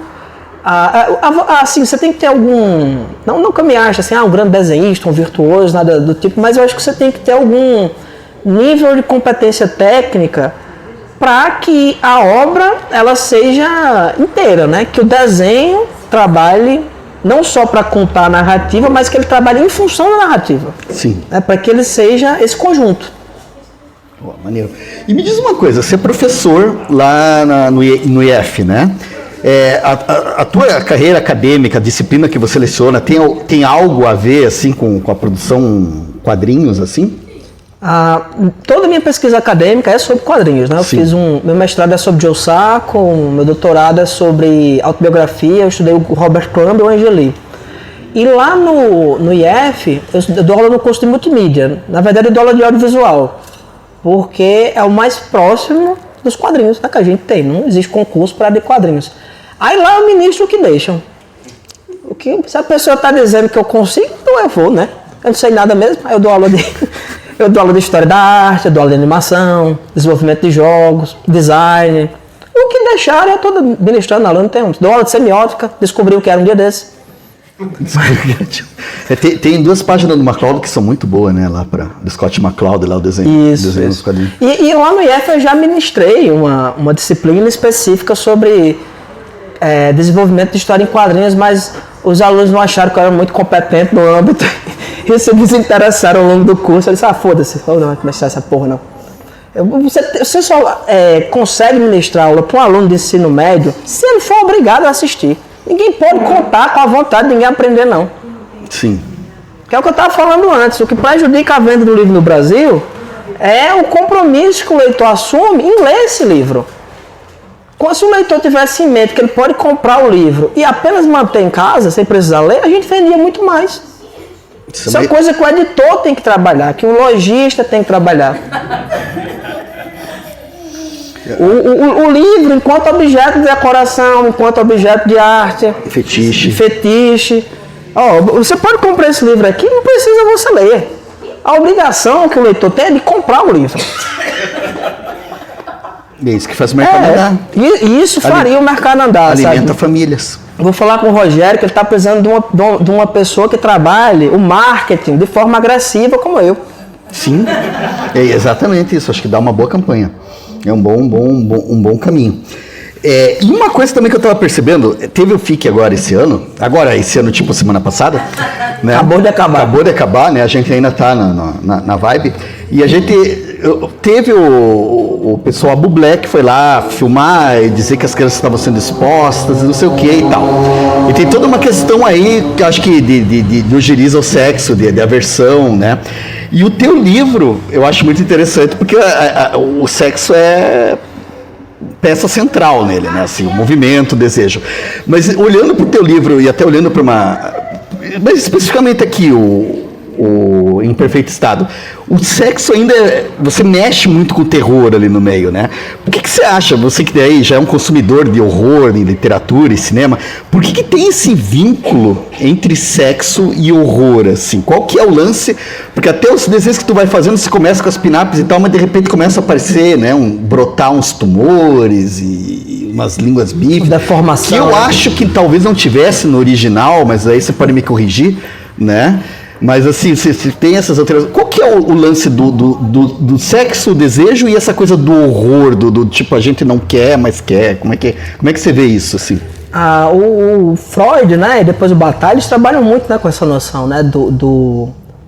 assim, você tem que ter algum... Não que eu me ache assim, um grande desenhista, um virtuoso, nada do tipo, mas eu acho que você tem que ter algum nível de competência técnica para que a obra ela seja inteira, né? Que o desenho trabalhe não só para contar a narrativa, mas que ele trabalhe em função da narrativa. Sim. Para que ele seja esse conjunto. Pô, maneiro. E me diz uma coisa, você é professor lá no IF, né? A tua carreira acadêmica, a disciplina que você leciona, tem algo a ver assim com a produção quadrinhos assim? Toda a minha pesquisa acadêmica é sobre quadrinhos, né? Eu fiz meu mestrado é sobre Joe Sacco, meu doutorado é sobre autobiografia, eu estudei o Robert Crumb e o Angeli. E lá no IF, eu dou aula no curso de multimídia, na verdade eu dou aula de audiovisual, porque é o mais próximo dos quadrinhos, né, que a gente tem, não existe concurso para de quadrinhos. Aí lá eu ministro o que deixam. Se a pessoa está dizendo que eu consigo, então eu vou, né? Eu não sei nada mesmo, aí eu dou aula de história da arte, eu dou aula de animação, desenvolvimento de jogos, design. O que deixaram eu estou ministrando aluno, dou aula de semiótica, descobri o que era um dia desse. Tem 2 páginas do MacLeod que são muito boas, né? Lá do Scott McCloud, lá o desenho. Isso. Dos quadrinhos. E lá no IF eu já ministrei uma disciplina específica sobre desenvolvimento de história em quadrinhos, mas os alunos não acharam que eu era muito competente no âmbito e se desinteressaram ao longo do curso. Eu disse, foda-se, não vai começar essa porra não. Você só consegue ministrar aula para um aluno de ensino médio se ele for obrigado a assistir. Ninguém pode contar com a vontade de ninguém aprender, não. Sim. Que é o que eu estava falando antes. O que prejudica a venda do livro no Brasil é o compromisso que o leitor assume em ler esse livro. Se o leitor tivesse em mente que ele pode comprar o livro e apenas manter em casa, sem precisar ler, a gente vendia muito mais. Isso é coisa que o editor tem que trabalhar, que o lojista tem que trabalhar. O livro, enquanto objeto de decoração, enquanto objeto de arte, fetiche. Você pode comprar esse livro aqui, não precisa você ler. A obrigação que o leitor tem é de comprar o livro. É isso que faz o mercado andar. E isso faria o mercado andar. Alimenta famílias. Vou falar com o Rogério que ele está precisando de uma pessoa que trabalhe o marketing de forma agressiva como eu. Sim, é exatamente isso. Acho que dá uma boa campanha. É um bom caminho. E uma coisa também que eu estava percebendo, teve o FIC esse ano, tipo semana passada, né? Acabou de acabar, né? A gente ainda está na vibe. E a gente teve o pessoal Bublé que foi lá filmar e dizer que as crianças estavam sendo expostas, não sei o que e tal. E tem toda uma questão aí, que eu acho que de ugeriza ao sexo, de aversão, né? E o teu livro, eu acho muito interessante, porque o sexo é peça central nele, né? Assim, o movimento, o desejo. Mas olhando para o teu livro e até olhando para mas especificamente aqui, o Em Perfeito Estado, o sexo ainda, você mexe muito com o terror ali no meio, né? Por que você acha, você que daí já é um consumidor de horror em literatura e cinema, por que tem esse vínculo entre sexo e horror, assim? Qual que é o lance? Porque até os desenhos que tu vai fazendo, você começa com as pin-ups e tal, mas de repente começa a aparecer, né? Brotar uns tumores e umas línguas bíblicas. Deformação. Que eu acho que talvez não tivesse no original, mas aí você pode me corrigir, né? Mas assim, você tem essas alterações. Qual que é o lance do sexo, o desejo e essa coisa do horror, do tipo, a gente não quer, mas quer? Como é que você vê isso, assim? O Freud, né, e depois o Bataille, eles trabalham muito, né, com essa noção, né,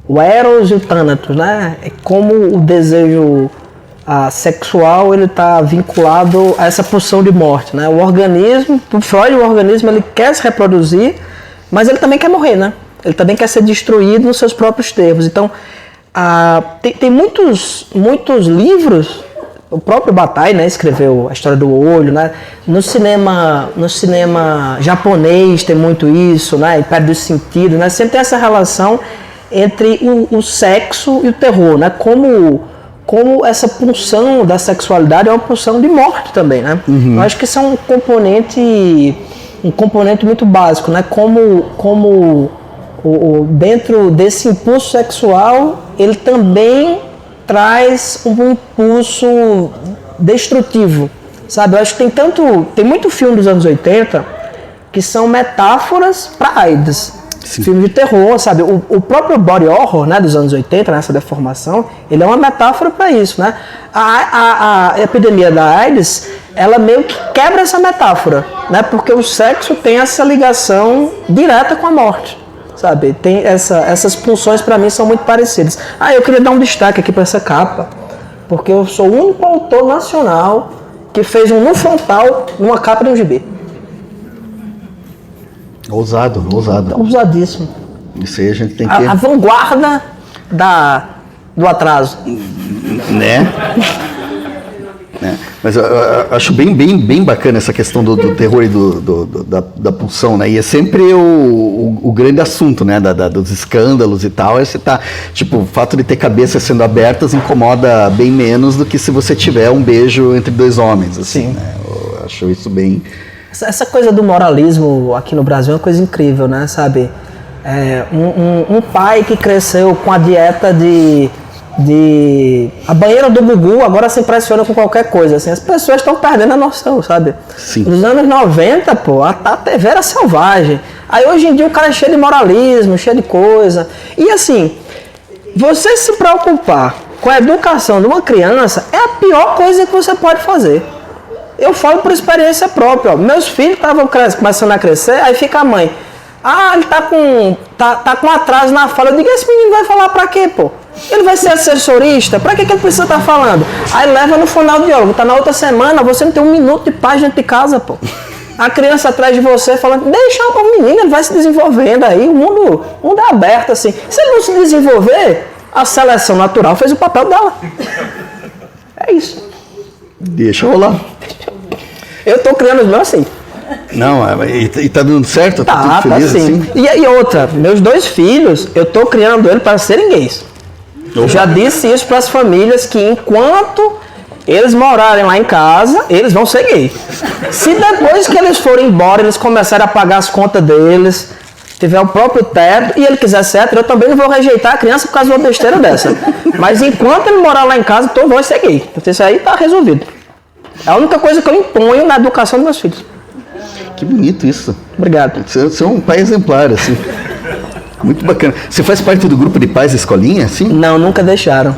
o Eros e o Thanatos, né? É como o desejo sexual, ele está vinculado a essa pulsão de morte, né? O organismo, o Freud, o organismo, ele quer se reproduzir, mas ele também quer morrer, né? Ele também quer ser destruído nos seus próprios termos. Então, tem muitos livros. O próprio Bataille, né, escreveu a história do olho, né? No cinema japonês tem muito isso, né? Império dos Sentidos, né? Sempre tem essa relação entre o sexo e o terror, né? Como essa pulsão da sexualidade é uma pulsão de morte também, né? Uhum. Eu acho que isso é um componente muito básico, né? Como dentro desse impulso sexual, ele também traz um impulso destrutivo, sabe? Eu acho que tem muito filme dos anos 80 que são metáforas para AIDS. Filme de terror, sabe? O próprio body horror, né, dos anos 80, nessa deformação, ele é uma metáfora para isso, né? A epidemia da AIDS, ela meio que quebra essa metáfora, né? Porque o sexo tem essa ligação direta com a morte. Sabe, tem essas pulsões para mim são muito parecidas. Eu queria dar um destaque aqui para essa capa, porque eu sou o único autor nacional que fez um no frontal numa capa de um gibi. Ousado. Ousadíssimo. Isso aí a gente tem que... A vanguarda do atraso. Né? Mas eu acho bem bacana essa questão do terror e da pulsão, né? E é sempre o grande assunto, né? Dos escândalos e tal. Tipo, o fato de ter cabeças sendo abertas incomoda bem menos do que se você tiver um beijo entre dois homens, assim, né? Eu acho isso bem... Essa coisa do moralismo aqui no Brasil é uma coisa incrível, né? Sabe? Um pai que cresceu com a dieta de A banheira do Gugu agora se impressiona com qualquer coisa, assim, as pessoas estão perdendo a noção, sabe? Sim. Nos anos 90, pô, a TV era selvagem. Aí hoje em dia o cara é cheio de moralismo, cheio de coisa. E assim, você se preocupar com a educação de uma criança é a pior coisa que você pode fazer. Eu falo por experiência própria, ó. Meus filhos estavam começando a crescer, aí fica a mãe. Ah, ele tá com atraso na fala. Eu digo, esse menino vai falar pra quê, pô? Ele vai ser assessorista? Pra que ele precisa estar falando? Aí leva no fonoaudiólogo, tá na outra semana, você não tem 1 minuto de paz dentro de casa, pô. A criança atrás de você falando, deixa o menino, ele vai se desenvolvendo aí, o mundo é aberto, assim. Se ele não se desenvolver, a seleção natural fez o papel dela. É isso. Deixa rolar. Eu tô criando os meus assim. Não, e tá dando certo? Tá tudo feliz assim? E outra, meus 2 filhos, eu tô criando eles para serem gays. Eu já disse isso para as famílias que enquanto eles morarem lá em casa, eles vão ser gays. Se depois que eles forem embora, eles começarem a pagar as contas deles, tiver o próprio teto e ele quiser ser hétero, eu também não vou rejeitar a criança por causa de uma besteira dessa. Mas enquanto ele morar lá em casa, todos vão ser gay. Então isso aí tá resolvido. É a única coisa que eu imponho na educação dos meus filhos. Que bonito isso. Obrigado. Você é um pai exemplar, assim. Muito bacana. Você faz parte do grupo de pais da escolinha, assim? Não, nunca deixaram.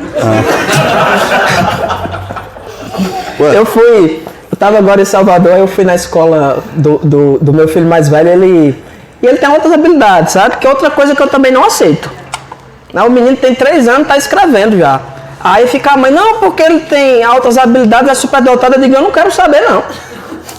Eu tava agora em Salvador, eu fui na escola do meu filho mais velho, e ele tem outras habilidades, sabe? Que é outra coisa que eu também não aceito. O menino tem 3 anos, tá escrevendo já. Aí fica a mãe, não, porque ele tem altas habilidades, é superdotado. Eu digo, eu não quero saber, não.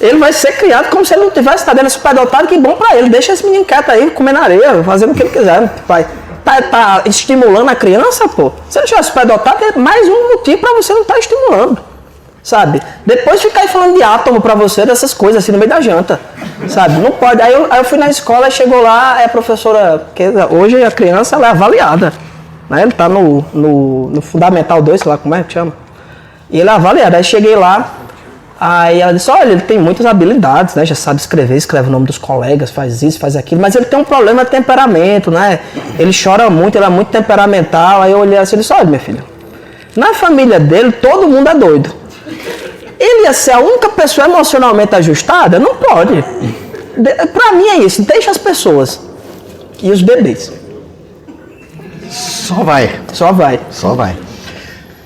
Ele vai ser criado como se ele não tivesse, tá dando superdotado, que bom pra ele. Deixa esse menino quieto aí, comendo areia, fazendo o que ele quiser. Pai, tá estimulando a criança, pô. Se ele tiver superdotado, é mais um motivo pra você não estar estimulando. Sabe? Depois ficar aí falando de átomo pra você, dessas coisas assim no meio da janta. Sabe? Não pode. Aí eu fui na escola, chegou lá, a professora, que hoje a criança ela é avaliada. Né? Ele tá no Fundamental 2, sei lá como é que chama. E ele é avaliado. Aí cheguei lá, aí ela disse, olha, ele tem muitas habilidades, né? Já sabe escrever, escreve o nome dos colegas, faz isso, faz aquilo, mas ele tem um problema de temperamento, né? Ele chora muito, ele é muito temperamental. Aí eu olhei assim e disse, olha, minha filha, na família dele todo mundo é doido. Ele ia ser a única pessoa emocionalmente ajustada? Não pode. Pra mim é isso, deixa as pessoas e os bebês. Só vai. Só vai. Só vai.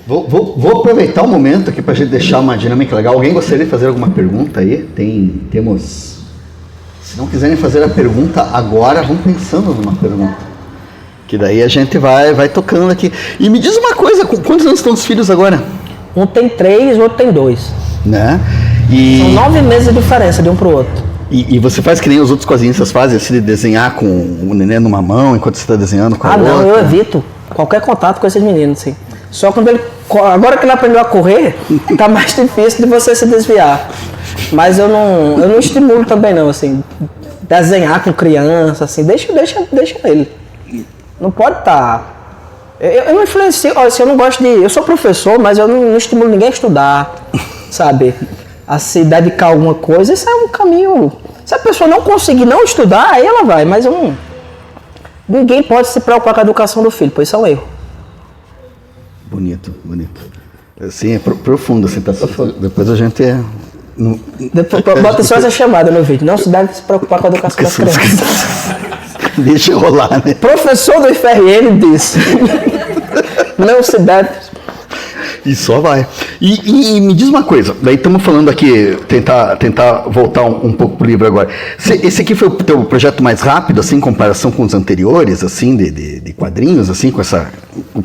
Vou aproveitar o momento aqui para a gente deixar uma dinâmica legal. Alguém gostaria de fazer alguma pergunta aí? Temos... Se não quiserem fazer a pergunta agora, vão pensando numa pergunta. Que daí a gente vai tocando aqui. E me diz uma coisa, quantos anos estão os filhos agora? Um tem 3, o outro tem 2. Né? São 9 meses de diferença de um pro outro. E você faz que nem os outros cozinhistas fazem, assim, de desenhar com o neném numa mão enquanto você está desenhando com a outra? Não, eu evito qualquer contato com esses meninos, assim. Só quando ele... Agora que ele aprendeu a correr, tá mais difícil de você se desviar. Mas eu não estimulo também não, assim, desenhar com criança, assim, deixa ele. Não pode estar... Eu não influencio, assim, eu não gosto de... Eu sou professor, mas eu não estimulo ninguém a estudar, sabe? A se dedicar a alguma coisa, isso é um caminho... Se a pessoa não conseguir não estudar, aí ela vai, mas eu não... Ninguém pode se preocupar com a educação do filho, pois isso é um erro. Bonito. Assim, é profundo, assim, tá... Depois a gente é... Bota só essa chamada no vídeo, não se deve se preocupar com a educação das crianças. Deixa rolar, né? Professor do IFRN disse. Não se deve. E só vai. E me diz uma coisa, daí estamos falando aqui, tentar voltar um pouco pro livro agora. Esse aqui foi o teu projeto mais rápido, assim, em comparação com os anteriores, assim, de quadrinhos, assim, com essa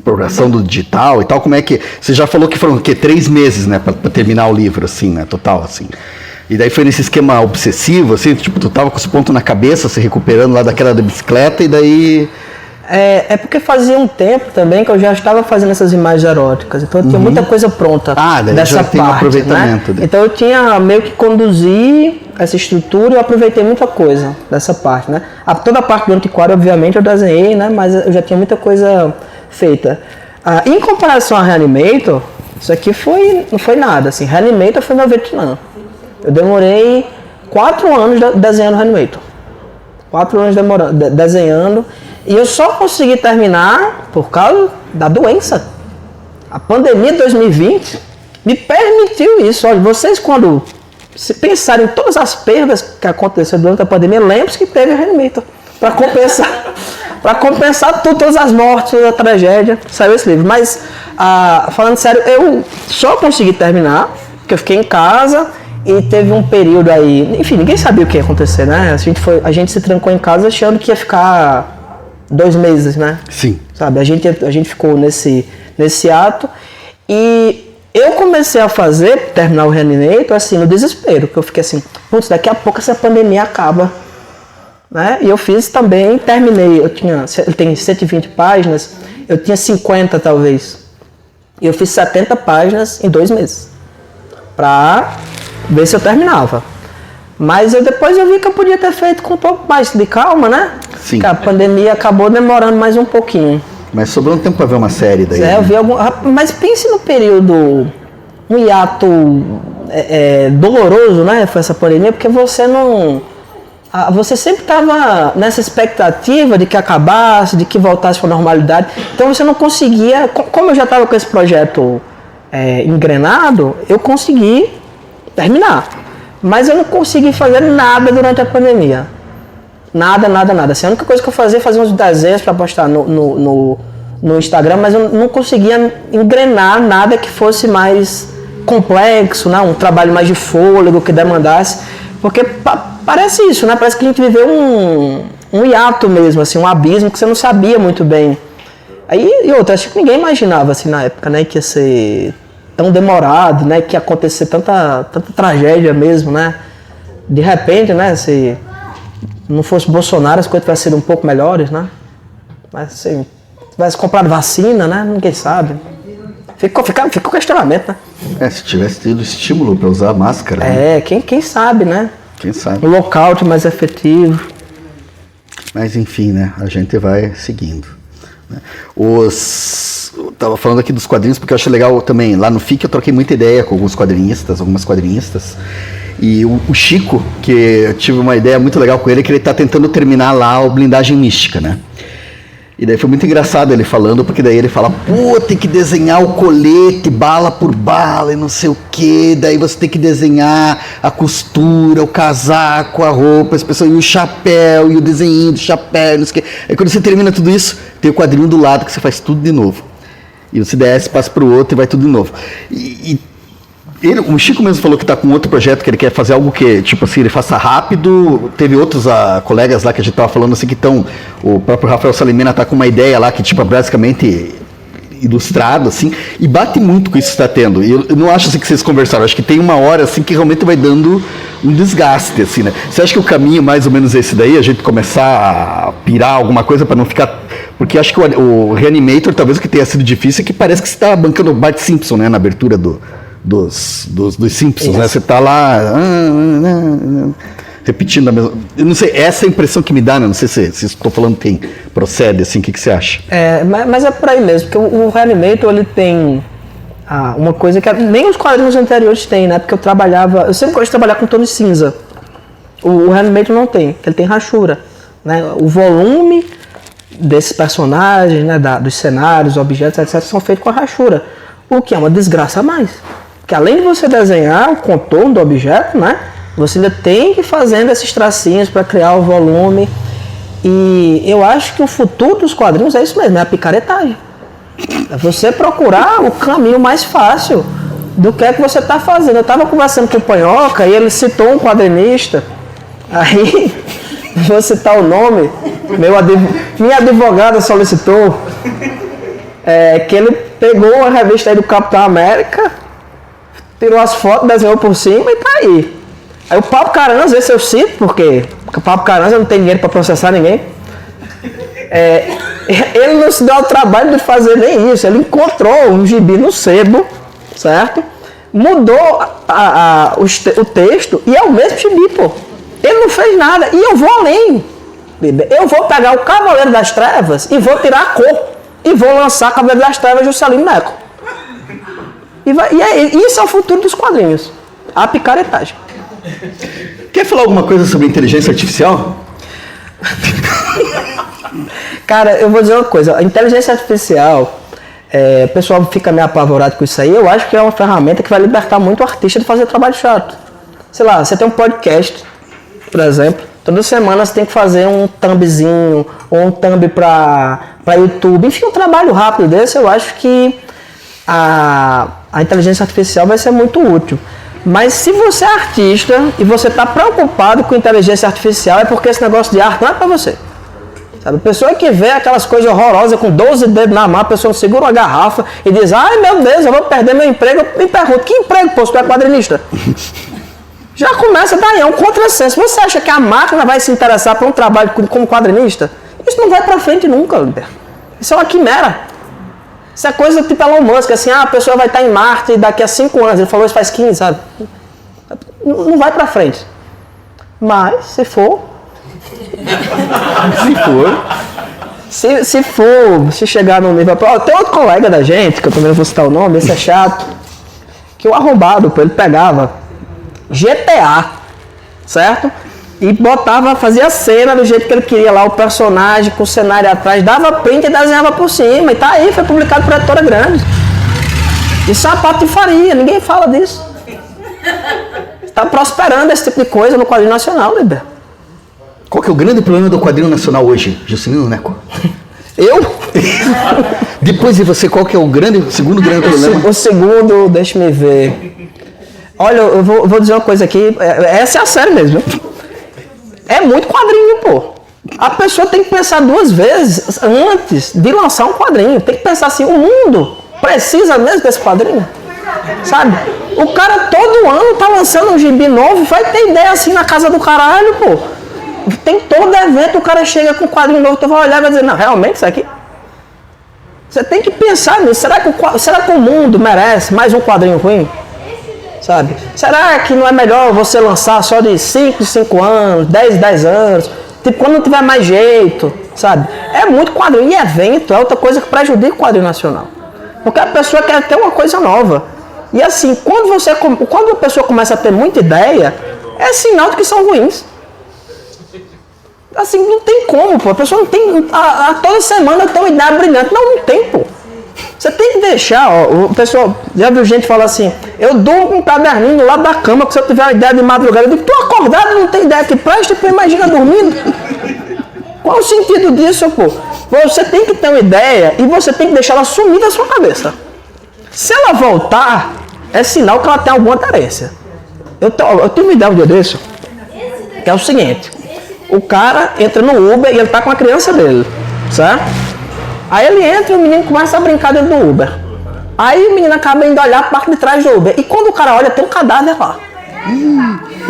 progressão do digital e tal, como é que... Você já falou que foram, 3 meses, né, pra terminar o livro, assim, né, total, assim. E daí foi nesse esquema obsessivo, assim, tipo, tu tava com os pontos na cabeça, se recuperando lá daquela da bicicleta, e daí... É porque fazia um tempo também que eu já estava fazendo essas imagens eróticas, então eu tinha muita coisa pronta daí dessa já parte, tem um aproveitamento, né? Então eu tinha meio que conduzir essa estrutura e eu aproveitei muita coisa dessa parte, né? Toda a parte do antiquário, obviamente, eu desenhei, né? Mas eu já tinha muita coisa feita. Em comparação a Reanimator, isso aqui não foi nada, assim, Reanimator foi meu Vietnã. Eu demorei 4 anos desenhando Reanimator. 4 anos desenhando. E eu só consegui terminar por causa da doença. A pandemia de 2020 me permitiu isso. Olha, vocês quando se pensarem em todas as perdas que aconteceram durante a pandemia, lembre-se que teve a Reanimator para compensar todas as mortes, toda a tragédia, saiu esse livro. Mas, falando sério, eu só consegui terminar, porque eu fiquei em casa e teve um período aí, enfim, ninguém sabia o que ia acontecer, né? A gente se trancou em casa achando que ia ficar 2 meses, né? Sim. Sabe, a gente ficou nesse ato e eu comecei a terminar o Reanimator, assim, no desespero, porque eu fiquei assim, putz, daqui a pouco essa pandemia acaba. Né? E eu fiz também, terminei, ele tem 120 páginas, eu tinha 50 talvez. E eu fiz 70 páginas em 2 meses, pra ver se eu terminava. Mas depois eu vi que eu podia ter feito com um pouco mais de calma, né? Sim. Porque a pandemia acabou demorando mais um pouquinho. Mas sobrou um tempo pra ver uma série daí. Eu vi mas pense no período, um hiato doloroso, né? Foi essa pandemia, porque você não... Você sempre estava nessa expectativa de que acabasse, de que voltasse para a normalidade. Então você não conseguia... Como eu já estava com esse projeto engrenado, eu consegui terminar. Mas eu não consegui fazer nada durante a pandemia. Nada. Assim, a única coisa que eu fazia uns desenhos para postar no Instagram, mas eu não conseguia engrenar nada que fosse mais complexo, né? Um trabalho mais de fôlego, que demandasse. Porque parece isso, né? Parece que a gente viveu um hiato mesmo, assim, um abismo que você não sabia muito bem. E outra, acho que ninguém imaginava, assim, na época, né? Que ia ser tão demorado, né? Que ia acontecer tanta tragédia mesmo, né? De repente, né? Se não fosse Bolsonaro, as coisas tivessem sido um pouco melhores, né? Mas, assim, se tivesse comprado vacina, né? Ninguém sabe. Ficou questionamento, né? Se tivesse tido estímulo para usar máscara. Né? Quem sabe, né? Quem sabe. Um lockout mais efetivo. Mas enfim, né? A gente vai seguindo. Eu tava falando aqui dos quadrinhos porque eu acho legal também. Lá no FIC eu troquei muita ideia com algumas quadrinistas. E o Chico, que eu tive uma ideia muito legal com ele, que ele tá tentando terminar lá o Blindagem Mística, né? E daí foi muito engraçado ele falando, porque daí ele fala, pô, tem que desenhar o colete, bala por bala e não sei o que, daí você tem que desenhar a costura, o casaco, a roupa, as pessoas, e o chapéu, e o desenho do chapéu, não sei o que. Aí quando você termina tudo isso, tem o quadrinho do lado que você faz tudo de novo. E você desce, passa pro outro e vai tudo de novo. O Chico mesmo falou que está com outro projeto, que ele quer fazer algo que, tipo assim, ele faça rápido. Teve outros colegas lá que a gente estava falando assim que estão... O próprio Rafael Salimena está com uma ideia lá que, tipo, basicamente ilustrado, assim, e bate muito com isso que está tendo. E eu não acho assim que vocês conversaram, acho que tem uma hora assim que realmente vai dando um desgaste, assim, né? Você acha que o caminho mais ou menos é esse daí, a gente começar a pirar alguma coisa para não ficar... Porque acho que o Reanimator, talvez o que tenha sido difícil é que parece que você está bancando o Bart Simpson, né, na abertura dos Simpsons, né? Você tá lá repetindo a mesma... Eu não sei, essa é a impressão que me dá, né? Não sei se estou falando que procede, assim, o que você acha? Mas é por aí mesmo, porque o Reanimator, ele tem uma coisa que nem os quadrinhos anteriores têm, né? Porque eu sempre gosto de trabalhar com tons de cinza. O Reanimator não tem, ele tem rachura, né? O volume desses personagens, né? Dos cenários, objetos, etc., são feitos com a rachura, o que é uma desgraça a mais. Que além de você desenhar o contorno do objeto, né, você ainda tem que ir fazendo esses tracinhos para criar o volume. E eu acho que o futuro dos quadrinhos é isso mesmo, é a picaretagem. É você procurar o caminho mais fácil do que é que você está fazendo. Eu estava conversando com o Panhoca e ele citou um quadrinista, aí vou citar o nome, minha advogada solicitou, que ele pegou a revista aí do Capitão América, tirou as fotos, desenhou por cima e tá aí. Aí o Pablo Caranza, esse eu cito, porque o Pablo Caranza não tem dinheiro para processar ninguém. Ele não se deu ao trabalho de fazer nem isso. Ele encontrou um gibi no sebo, certo? Mudou o texto e é o mesmo gibi, pô. Ele não fez nada. E eu vou além. Eu vou pegar o Cavaleiro das Trevas e vou tirar a cor. E vou lançar Cavaleiro das Trevas Juscelino Neco. Isso é o futuro dos quadrinhos. A picaretagem. Quer falar alguma coisa sobre inteligência artificial? Cara, eu vou dizer uma coisa. A inteligência artificial, o pessoal fica meio apavorado com isso aí. Eu acho que é uma ferramenta que vai libertar muito o artista de fazer trabalho chato. Sei lá, você tem um podcast, por exemplo, toda semana você tem que fazer um thumbzinho, ou um thumb para YouTube. Enfim, um trabalho rápido desse, eu acho que a inteligência artificial vai ser muito útil. Mas se você é artista e você está preocupado com inteligência artificial, é porque esse negócio de arte não é para você. Sabe? A pessoa que vê aquelas coisas horrorosas com 12 dedos na mão, a pessoa segura uma garrafa e diz, ai meu Deus, eu vou perder meu emprego. Eu me pergunto, que emprego, pô, se tu é quadrinista? Já começa daí, é um contrassenso. Você acha que a máquina vai se interessar por um trabalho como quadrinista? Isso não vai pra frente nunca, Liber. Isso é uma quimera. Isso é coisa tipo Elon Musk, assim, a pessoa vai estar em Marte daqui a 5 anos. Ele falou isso faz 15, sabe? Não vai pra frente. Mas, se for... se chegar no nível... Tem outro colega da gente, que eu também não vou citar o nome, esse é chato, que o arrombado, pô, ele pegava GTA, certo? E fazia a cena do jeito que ele queria lá, o personagem com o cenário atrás, dava print e desenhava por cima. E tá aí, foi publicado por editora grande. Isso é uma patifaria, ninguém fala disso. Está prosperando esse tipo de coisa no quadrinho nacional, Liber. Qual que é o grande problema do quadrinho nacional hoje, Juscelino Neco? Eu? Depois de você, qual que é o segundo grande problema? O segundo, deixa-me ver. Olha, eu vou dizer uma coisa aqui, essa é a sério mesmo. É muito quadrinho, pô. A pessoa tem que pensar 2 vezes antes de lançar um quadrinho. Tem que pensar assim, o mundo precisa mesmo desse quadrinho? Sabe? O cara todo ano tá lançando um gibi novo, vai ter ideia assim na casa do caralho, pô. Tem todo evento, o cara chega com um quadrinho novo, tu vai olhar e vai dizer, não, realmente isso aqui? Você tem que pensar nisso. Será que o mundo merece mais um quadrinho ruim? Sabe? Será que não é melhor você lançar só de 5 anos, 10 anos? Tipo, quando não tiver mais jeito, sabe? É muito quadrinho. E evento é outra coisa que prejudica o quadrinho nacional. Porque a pessoa quer ter uma coisa nova. E assim, quando a pessoa começa a ter muita ideia, é sinal de que são ruins. Assim, não tem como, pô. A pessoa não tem... toda semana tem uma ideia brilhante. Não tem, pô. Você tem que deixar, ó, o pessoal, já viu gente falar assim, eu durmo com um caderninho do lado da cama, que se eu tiver uma ideia de madrugada, eu digo, tu acordado não tem ideia que presta, tu imagina dormindo? Qual o sentido disso, pô? Você tem que ter uma ideia e você tem que deixar ela sumir da sua cabeça. Se ela voltar, é sinal que ela tem alguma carência. Eu tenho uma ideia um dia desse, que é o seguinte, o cara entra no Uber e ele tá com a criança dele, certo? Aí ele entra e o menino começa a brincar dentro do Uber. Aí o menino acaba indo olhar a parte de trás do Uber. E quando o cara olha, tem um cadáver lá.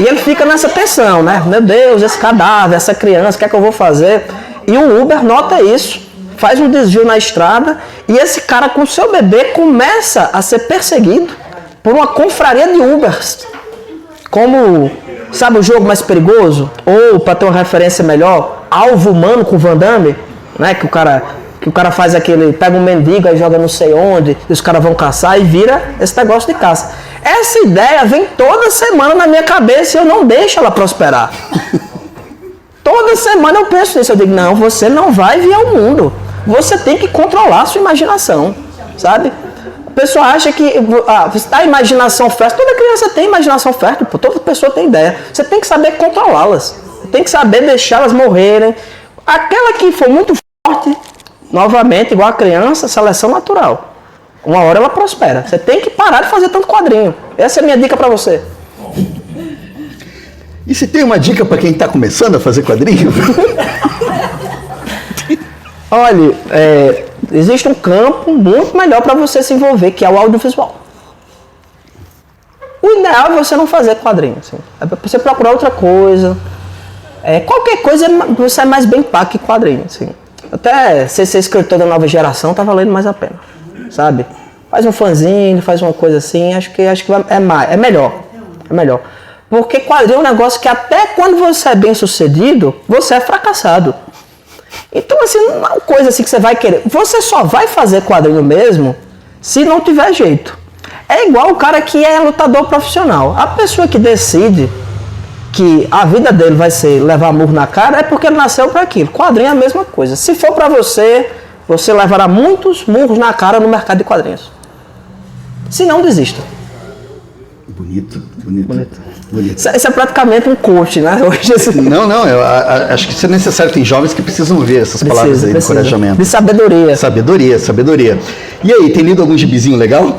E ele fica nessa tensão, né? Meu Deus, esse cadáver, essa criança, o que é que eu vou fazer? E o Uber nota isso, faz um desvio na estrada e esse cara com o seu bebê começa a ser perseguido por uma confraria de Ubers. Como, sabe o jogo mais perigoso? Ou, para ter uma referência melhor, Alvo Humano com Van Damme, né? Que o cara faz aquele, pega um mendigo e joga não sei onde, e os caras vão caçar e vira esse negócio de caça. Essa ideia vem toda semana na minha cabeça e eu não deixo ela prosperar. Toda semana eu penso nisso, eu digo, não, você não vai vir ao mundo. Você tem que controlar a sua imaginação, sabe? A pessoa acha que a imaginação fértil, toda criança tem imaginação fértil, toda pessoa tem ideia. Você tem que saber controlá-las, tem que saber deixá-las morrerem. Aquela que for muito forte, novamente, igual a criança, seleção natural. Uma hora ela prospera. Você tem que parar de fazer tanto quadrinho. Essa é a minha dica pra você. E você tem uma dica pra quem tá começando a fazer quadrinho? Olha, existe um campo muito melhor para você se envolver, que é o audiovisual. O ideal é você não fazer quadrinho. Assim. É pra você procurar outra coisa. Qualquer coisa você é mais bem pago que quadrinho. Assim. Até ser escritor da nova geração tá valendo mais a pena, sabe? Faz um fanzine, faz uma coisa assim, acho que é melhor. É melhor. Porque quadrinho é um negócio que até quando você é bem sucedido, você é fracassado. Então assim, não é uma coisa assim que você vai querer. Você só vai fazer quadrinho mesmo se não tiver jeito. É igual o cara que é lutador profissional. A pessoa que decide que a vida dele vai ser levar murro na cara, é porque ele nasceu para aquilo. Quadrinho é a mesma coisa. Se for para você, você levará muitos murros na cara no mercado de quadrinhos. Se não, desista. Bonito. Isso é praticamente um coach, né? Hoje, assim. Não, eu acho que isso é necessário. Tem jovens que precisam ouvir essas palavras aí de encorajamento. De sabedoria. Sabedoria. E aí, tem lido algum gibizinho legal?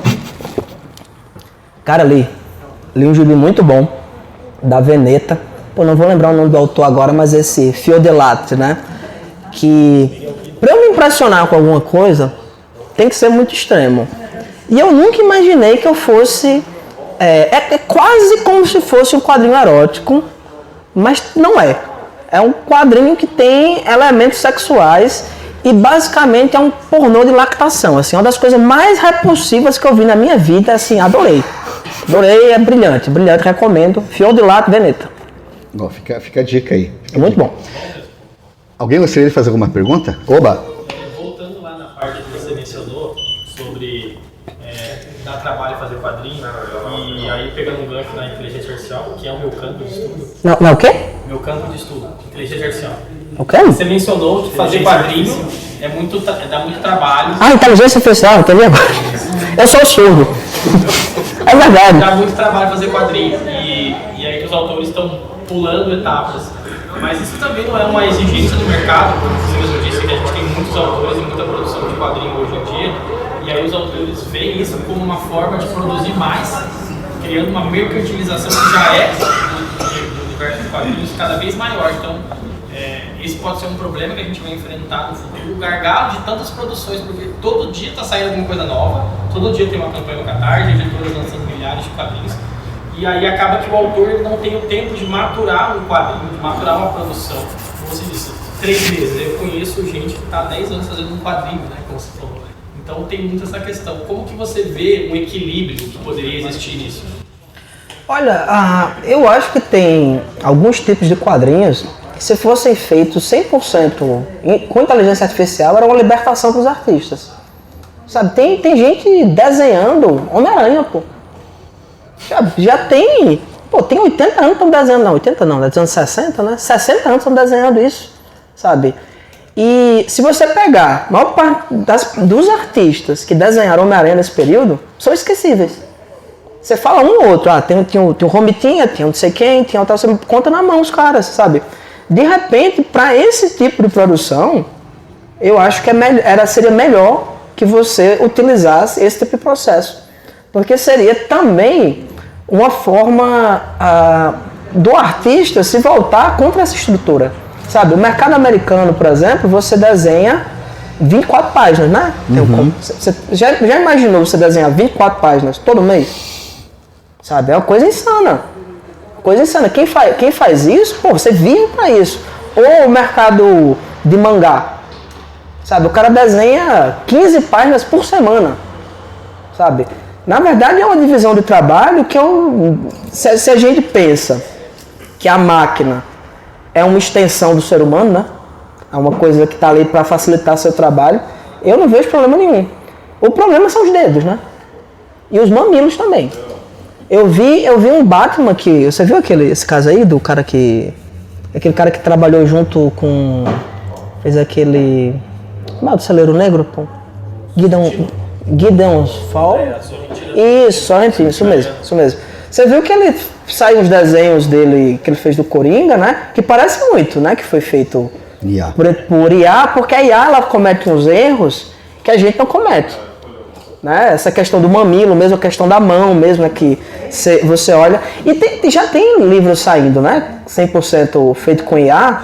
Cara, li um gibi muito bom, da Veneta. Pô, não vou lembrar o nome do autor agora, mas esse Fiodelate, né? Que, pra eu me impressionar com alguma coisa, tem que ser muito extremo. E eu nunca imaginei que eu fosse... É quase como se fosse um quadrinho erótico, mas não é. É um quadrinho que tem elementos sexuais e basicamente é um pornô de lactação. Assim, uma das coisas mais repulsivas que eu vi na minha vida, assim, adorei. Adorei, é brilhante, recomendo. Fiodelate Veneta. Bom, fica a dica aí. Muito bom. Alguém gostaria de fazer alguma pergunta? Oba! Voltando lá na parte que você mencionou sobre dar trabalho fazer quadrinho, e aí pegando um gancho na inteligência artificial, que é o meu campo de estudo. Não, o quê? Meu campo de estudo, inteligência artificial. O quê? Você mencionou que fazer quadrinho dá muito trabalho. Ah, inteligência artificial, entendeu? Eu sou surdo. É verdade. Dá muito trabalho fazer quadrinho, e aí que os autores estão pulando etapas. Mas isso também não é uma exigência do mercado, como você mesmo disse, que a gente tem muitos autores e muita produção de quadrinho hoje em dia, e aí os autores veem isso como uma forma de produzir mais, criando uma mercantilização que já é do universo de quadrinhos cada vez maior. Então, esse pode ser um problema que a gente vai enfrentar no futuro, o gargalo de tantas produções, porque todo dia está saindo alguma coisa nova, todo dia tem uma campanha no Catarse, editoras lançando milhares de quadrinhos. E aí acaba que o autor não tem o tempo de maturar um quadrinho, de maturar uma produção. Como você disse, 3 meses. Eu conheço gente que está há 10 anos fazendo um quadrinho, né, como você falou. Então tem muito essa questão. Como que você vê um equilíbrio que poderia existir nisso? Olha, eu acho que tem alguns tipos de quadrinhos que, se fossem feitos 100% com inteligência artificial, era uma libertação para os artistas. Sabe, tem gente desenhando Homem-Aranha, pô. Já tem, tem 80 anos que estão desenhando, não, 80 não, dos anos 60, né? 60 anos estão desenhando isso, sabe? E se você pegar, a maior parte dos artistas que desenharam Homem-Aranha nesse período, são esquecíveis. Você fala um ou outro, tem o Romitinha, tem não sei quem, tem outra, você conta na mão os caras, sabe? De repente, para esse tipo de produção, eu acho que seria melhor que você utilizasse esse tipo de processo. Porque seria também uma forma do artista se voltar contra essa estrutura. Sabe, o mercado americano, por exemplo, você desenha 24 páginas, né? Você já imaginou você desenhar 24 páginas todo mês? Sabe, é uma coisa insana. Quem faz isso, você vive pra isso. Ou o mercado de mangá. Sabe, o cara desenha 15 páginas por semana. Sabe? Na verdade é uma divisão de trabalho que se a gente pensa que a máquina é uma extensão do ser humano, né? É uma coisa que está ali para facilitar seu trabalho, eu não vejo problema nenhum. O problema são os dedos, né? E os mamilos também. Eu vi um Batman que... Você viu esse caso aí do cara que... Aquele cara que trabalhou junto com... Fez aquele... Como é o do Celeiro Negro, pô? Gideon Fall? Isso, Sorrentino, isso mesmo. Você viu que ele saiu os desenhos dele, que ele fez do Coringa, né? Que parece muito, né? Que foi feito por IA, porque a IA ela comete uns erros que a gente não comete. Né? Essa questão do mamilo, mesmo a questão da mão, mesmo, né? Que você olha. E já tem livros saindo, né? 100% feito com IA.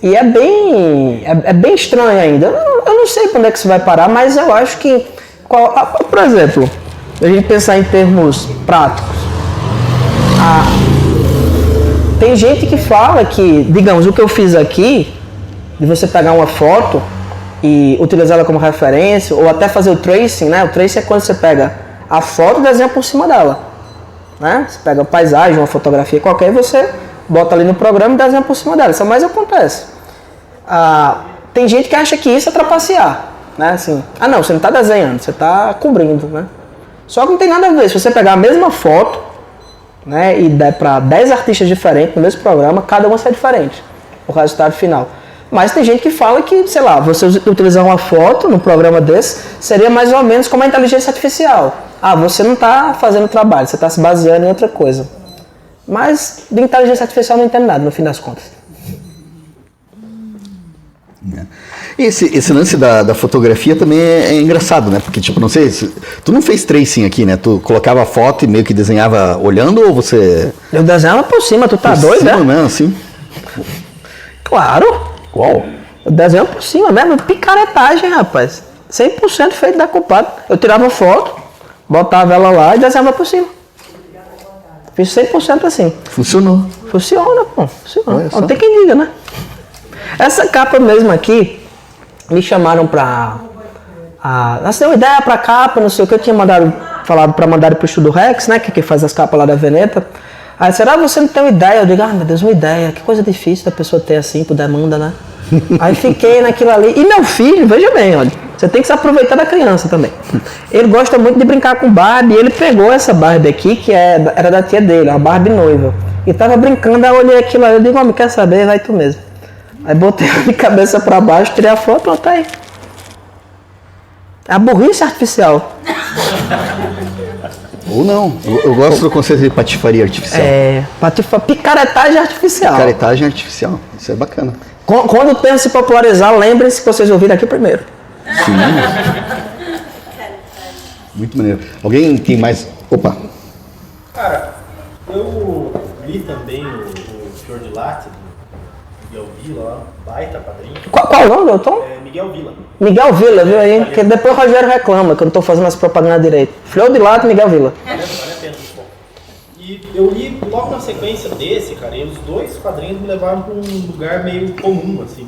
E é bem estranho ainda. Eu não sei quando é que isso vai parar, mas eu acho que... Por exemplo, a gente pensar em termos práticos. Tem gente que fala que, digamos, o que eu fiz aqui, de você pegar uma foto e utilizar ela como referência, ou até fazer o tracing, né? O tracing é quando você pega a foto e desenha por cima dela. Né? Você pega a paisagem, uma fotografia qualquer, e você bota ali no programa e desenha por cima dela. Isso mais acontece. Tem gente que acha que isso é trapacear. Né? Assim, não, você não está desenhando, você está cobrindo. Né? Só que não tem nada a ver. Se você pegar a mesma foto, né, e der para 10 artistas diferentes no mesmo programa, cada uma sai diferente, o resultado final. Mas tem gente que fala que, sei lá, você utilizar uma foto num programa desse seria mais ou menos como a inteligência artificial. Ah, você não está fazendo trabalho, você está se baseando em outra coisa. Mas de inteligência artificial não entende nada, no fim das contas. Esse lance da fotografia também é engraçado, né? Porque, tipo, não sei, tu não fez tracing aqui, né? Tu colocava a foto e meio que desenhava olhando ou você... Eu desenhava por cima, tu tá doido, né? Mesmo, assim? Claro. Uau. Eu desenhava por cima mesmo, picaretagem, rapaz. 100% feito da culpada. Eu tirava foto, botava ela lá e desenhava por cima. Fiz 100% assim. Funcionou. Funciona, pô. Funciona. Não tem quem diga, né? Essa capa mesmo aqui, me chamaram pra... Nós deu ideia pra capa, não sei o que, eu tinha falado pra mandar pro Estúdio Rex, né, que faz as capas lá da Veneta. Aí, será que você não tem uma ideia? Eu digo, meu Deus, uma ideia, que coisa difícil da pessoa ter assim, por demanda, né? Aí fiquei naquilo ali. E meu filho, veja bem, olha, você tem que se aproveitar da criança também. Ele gosta muito de brincar com Barbie, e ele pegou essa Barbie aqui, que era da tia dele, uma Barbie noiva. E tava brincando, aí eu olhei aquilo ali, eu digo, homem, quer saber? Vai tu mesmo. Aí botei de cabeça pra baixo, tirei a foto, pronto, tá aí. A burrice artificial. Ou não. Eu gosto do conceito de patifaria artificial. Picaretagem artificial. Picaretagem artificial. Isso é bacana. Quando o termo se popularizar, lembrem-se que vocês ouviram aqui primeiro. Sim. Muito maneiro. Alguém tem mais... Opa. Cara, eu li também o Flor de Latte, Miguel Villa, baita padrinho. Qual o nome, doutor? Miguel Villa. Miguel Villa, viu aí? Porque depois o Rogério reclama que eu não tô fazendo as propagandas direito. Flor de Latte, Miguel Villa. Vale a pena, muito bom. E eu li logo na sequência desse, cara, e os dois quadrinhos me levaram para um lugar meio comum, assim,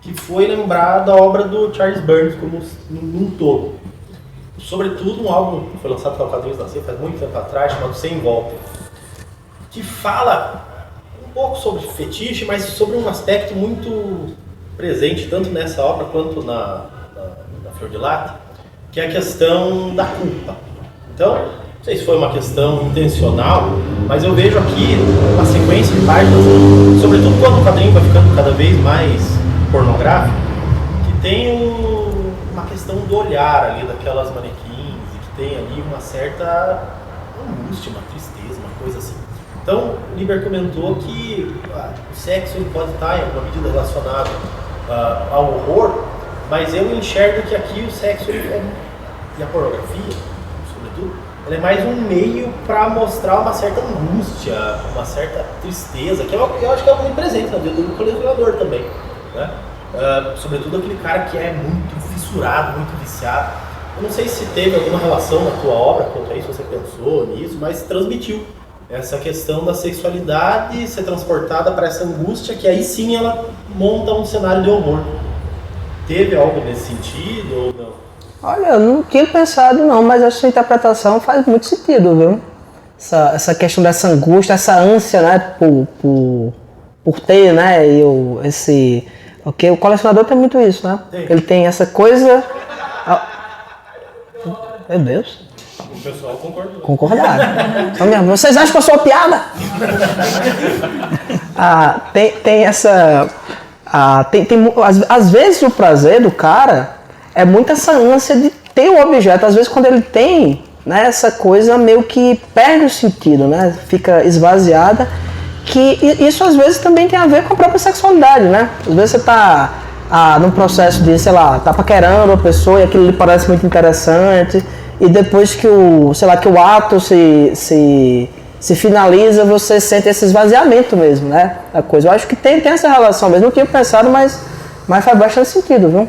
que foi lembrar da obra do Charles Burns como num todo. Sobretudo um álbum que foi lançado pela Quadrinhos da CIA faz muito tempo atrás, chamado Sem Volta, que fala um pouco sobre fetiche, mas sobre um aspecto muito presente tanto nessa obra quanto na Flor de Latte, que é a questão da culpa. Então, não sei se foi uma questão intencional, mas eu vejo aqui uma sequência de páginas, sobretudo quando o quadrinho vai ficando cada vez mais pornográfico, que tem uma questão do olhar ali daquelas manequins, e que tem ali uma certa angústia, uma tristeza, uma coisa assim. Então, o Liber comentou que o sexo ele pode estar em alguma medida relacionado ao horror, mas eu enxergo que aqui o sexo e a pornografia, sobretudo, ele é mais um meio para mostrar uma certa angústia, uma certa tristeza, que eu acho que é muito presente na vida do colecionador também, né? Sobretudo aquele cara que é muito fissurado, muito viciado. Eu não sei se teve alguma relação na tua obra quanto a isso, você pensou nisso, mas transmitiu essa questão da sexualidade ser transportada para essa angústia, que aí sim ela monta um cenário de horror. Teve algo nesse sentido ou não? Olha, eu não tinha pensado não, mas essa interpretação faz muito sentido, viu? Essa questão dessa angústia, essa ânsia, né, por ter, né, porque o colecionador tem muito isso, né? Tem. Ele tem essa coisa... Meu Deus. O pessoal concordou. Concordaram. Então, mesmo, vocês acham que eu sou uma piada? Tem essa... às vezes o prazer do cara é muito essa ânsia de ter o objeto. Às vezes quando ele tem, né, essa coisa meio que perde o sentido, né? Fica esvaziada. Que isso às vezes também tem a ver com a própria sexualidade, né? Às vezes você tá num processo de, sei lá, tá paquerando a pessoa e aquilo lhe parece muito interessante, e depois que o ato se finaliza, você sente esse esvaziamento mesmo, né? A coisa. Eu acho que tem essa relação mesmo. Não tinha pensado, mas faz bastante sentido, viu?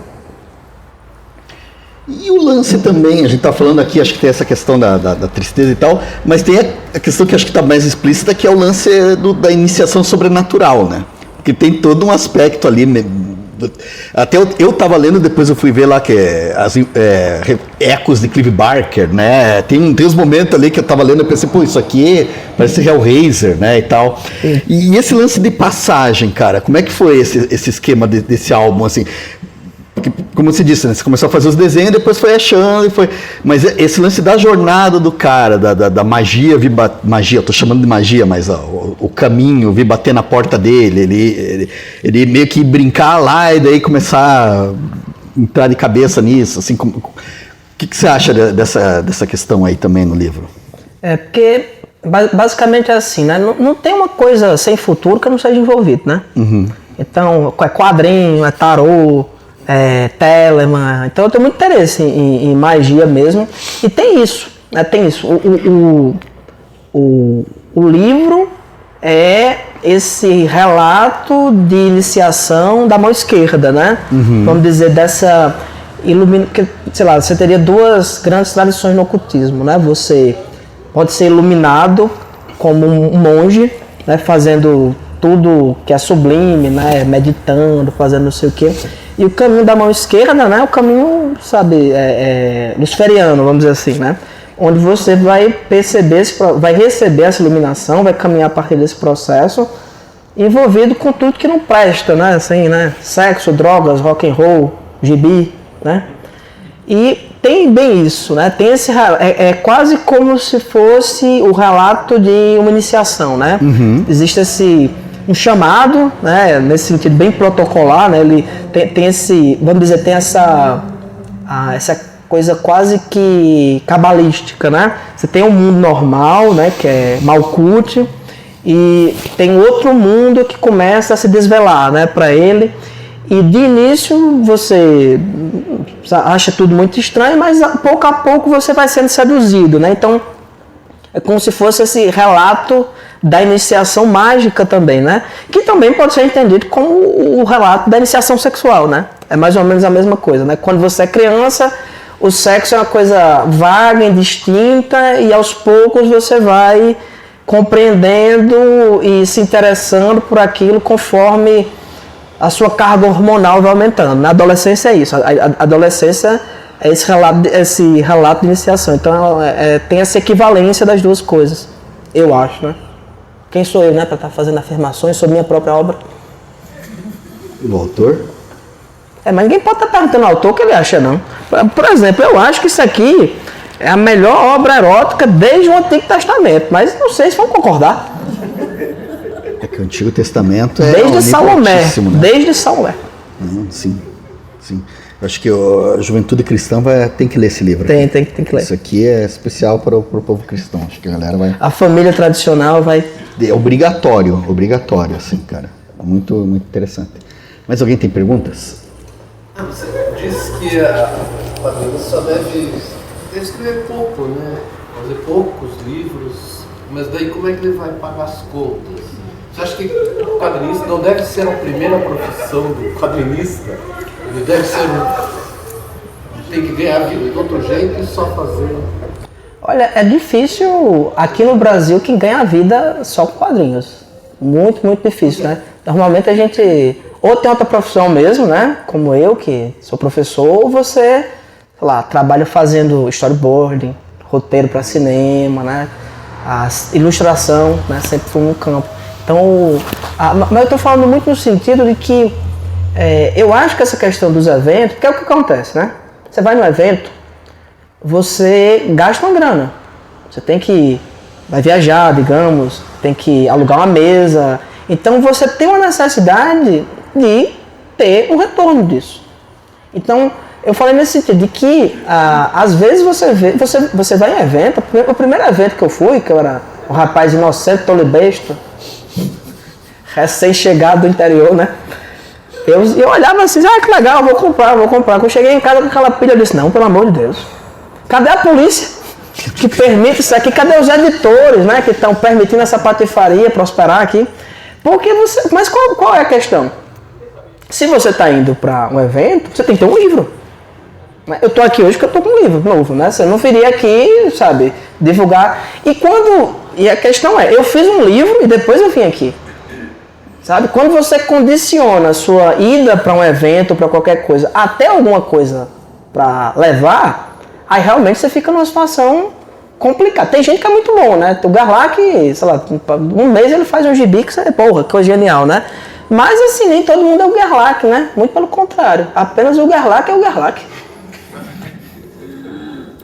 E o lance também, a gente tá falando aqui, acho que tem essa questão da tristeza e tal, mas tem a questão que acho que tá mais explícita, que é o lance da iniciação sobrenatural, né? Porque tem todo um aspecto ali, até eu tava lendo, depois eu fui ver lá que ecos de Clive Barker, né? Tem uns momentos ali que eu tava lendo e pensei, pô, isso aqui parece Hellraiser, né, e tal. E esse lance de passagem, cara, como é que foi esse esquema desse álbum, assim? Porque, como você disse, né? Você começou a fazer os desenhos, depois foi achando, mas esse lance da jornada do cara, da magia, magia, eu tô chamando de magia, mas o caminho, vir bater na porta dele, ele meio que brincar lá e daí começar a entrar de cabeça nisso, assim, o que você acha dessa questão aí também no livro? Porque basicamente é assim, né? Não tem uma coisa sem futuro que eu não seja envolvido, né? Uhum. Então, é quadrinho, é tarô, é Telemann. Então eu tenho muito interesse em magia mesmo. E tem isso, né? Tem isso. O livro é esse relato de iniciação da mão esquerda, né? Uhum. Vamos dizer, dessa sei lá, você teria duas grandes tradições no ocultismo, né? Você pode ser iluminado como um monge, né? Fazendo tudo que é sublime, né? Meditando, fazendo não sei o quê. E o caminho da mão esquerda, né? O caminho, sabe, luciferiano, vamos dizer assim, né? Onde você vai perceber, vai receber essa iluminação, vai caminhar a partir desse processo, envolvido com tudo que não presta, né? Assim, né? Sexo, drogas, rock and roll, gibi, né? E tem bem isso, né? Tem esse é quase como se fosse o relato de uma iniciação, né? Uhum. Existe um chamado, né? Nesse sentido bem protocolar, né? Ele tem esse, vamos dizer, tem essa coisa quase que cabalística, né? Você tem um mundo normal, né? Que é Malkuth, e tem outro mundo que começa a se desvelar, né? Para ele. E de início você acha tudo muito estranho, mas pouco a pouco você vai sendo seduzido, né? Então é como se fosse esse relato da iniciação mágica também, né? Que também pode ser entendido como o relato da iniciação sexual, né? É mais ou menos a mesma coisa, né? Quando você é criança, o sexo é uma coisa vaga, indistinta, e aos poucos você vai compreendendo e se interessando por aquilo conforme a sua carga hormonal vai aumentando. Na adolescência é isso. A adolescência é esse relato de iniciação. Então tem essa equivalência das duas coisas, eu acho, né? Quem sou eu, né, para estar fazendo afirmações sobre minha própria obra? O autor? Mas ninguém pode estar perguntando ao autor o que ele acha, não. Por exemplo, eu acho que isso aqui é a melhor obra erótica desde o Antigo Testamento, mas não sei se vão concordar. É que o Antigo Testamento é desde Salomé, né? Desde Salomé. Sim. Eu acho que a juventude cristã tem que ler esse livro. Tem que ler. Isso aqui é especial para o povo cristão. Acho que a galera vai... A família tradicional vai... É obrigatório, assim, cara. Muito, muito interessante. Mas alguém tem perguntas? Você disse que a quadrinho só deve escrever pouco, né? Fazer poucos livros, mas daí como é que ele vai pagar as contas? Você acha que o quadrinista não deve ser a primeira profissão do quadrinista? Ele deve ser tem que ganhar a vida de outro jeito e só fazer... Olha, é difícil aqui no Brasil quem ganha a vida só com quadrinhos. Muito, muito difícil, né? Normalmente a gente ou tem outra profissão mesmo, né? Como eu, que sou professor, ou você, sei lá, trabalha fazendo storyboarding, roteiro para cinema, né? A ilustração, né? Sempre foi um campo. Então, mas eu estou falando muito no sentido de que eu acho que essa questão dos eventos, que é o que acontece, né? Você vai no evento, você gasta uma grana. Você vai viajar, digamos, tem que alugar uma mesa. Então você tem uma necessidade de ter um retorno disso. Então eu falei nesse sentido de que às vezes você vai em evento. O primeiro evento que eu fui, que eu era um rapaz inocente, tolibesta, recém-chegado do interior, né? Eu olhava assim, que legal, vou comprar. Quando eu cheguei em casa com aquela pilha, eu disse, não, pelo amor de Deus. Cadê a polícia que permite isso aqui? Cadê os editores, né, que estão permitindo essa patifaria prosperar aqui? Mas qual é a questão? Se você está indo para um evento, você tem que ter um livro. Eu estou aqui hoje porque eu estou com um livro novo, né? Você não viria aqui, sabe, divulgar. E a questão é, eu fiz um livro e depois eu vim aqui. Sabe? Quando você condiciona a sua ida para um evento, para qualquer coisa, até alguma coisa para levar, aí realmente você fica numa situação complicada. Tem gente que é muito bom, né? O Garlac, sei lá, um mês ele faz um gibi que você, porra, que coisa genial, né? Mas assim, nem todo mundo é o Gerlach, né? Muito pelo contrário. Apenas o Gerlach é o Gerlach.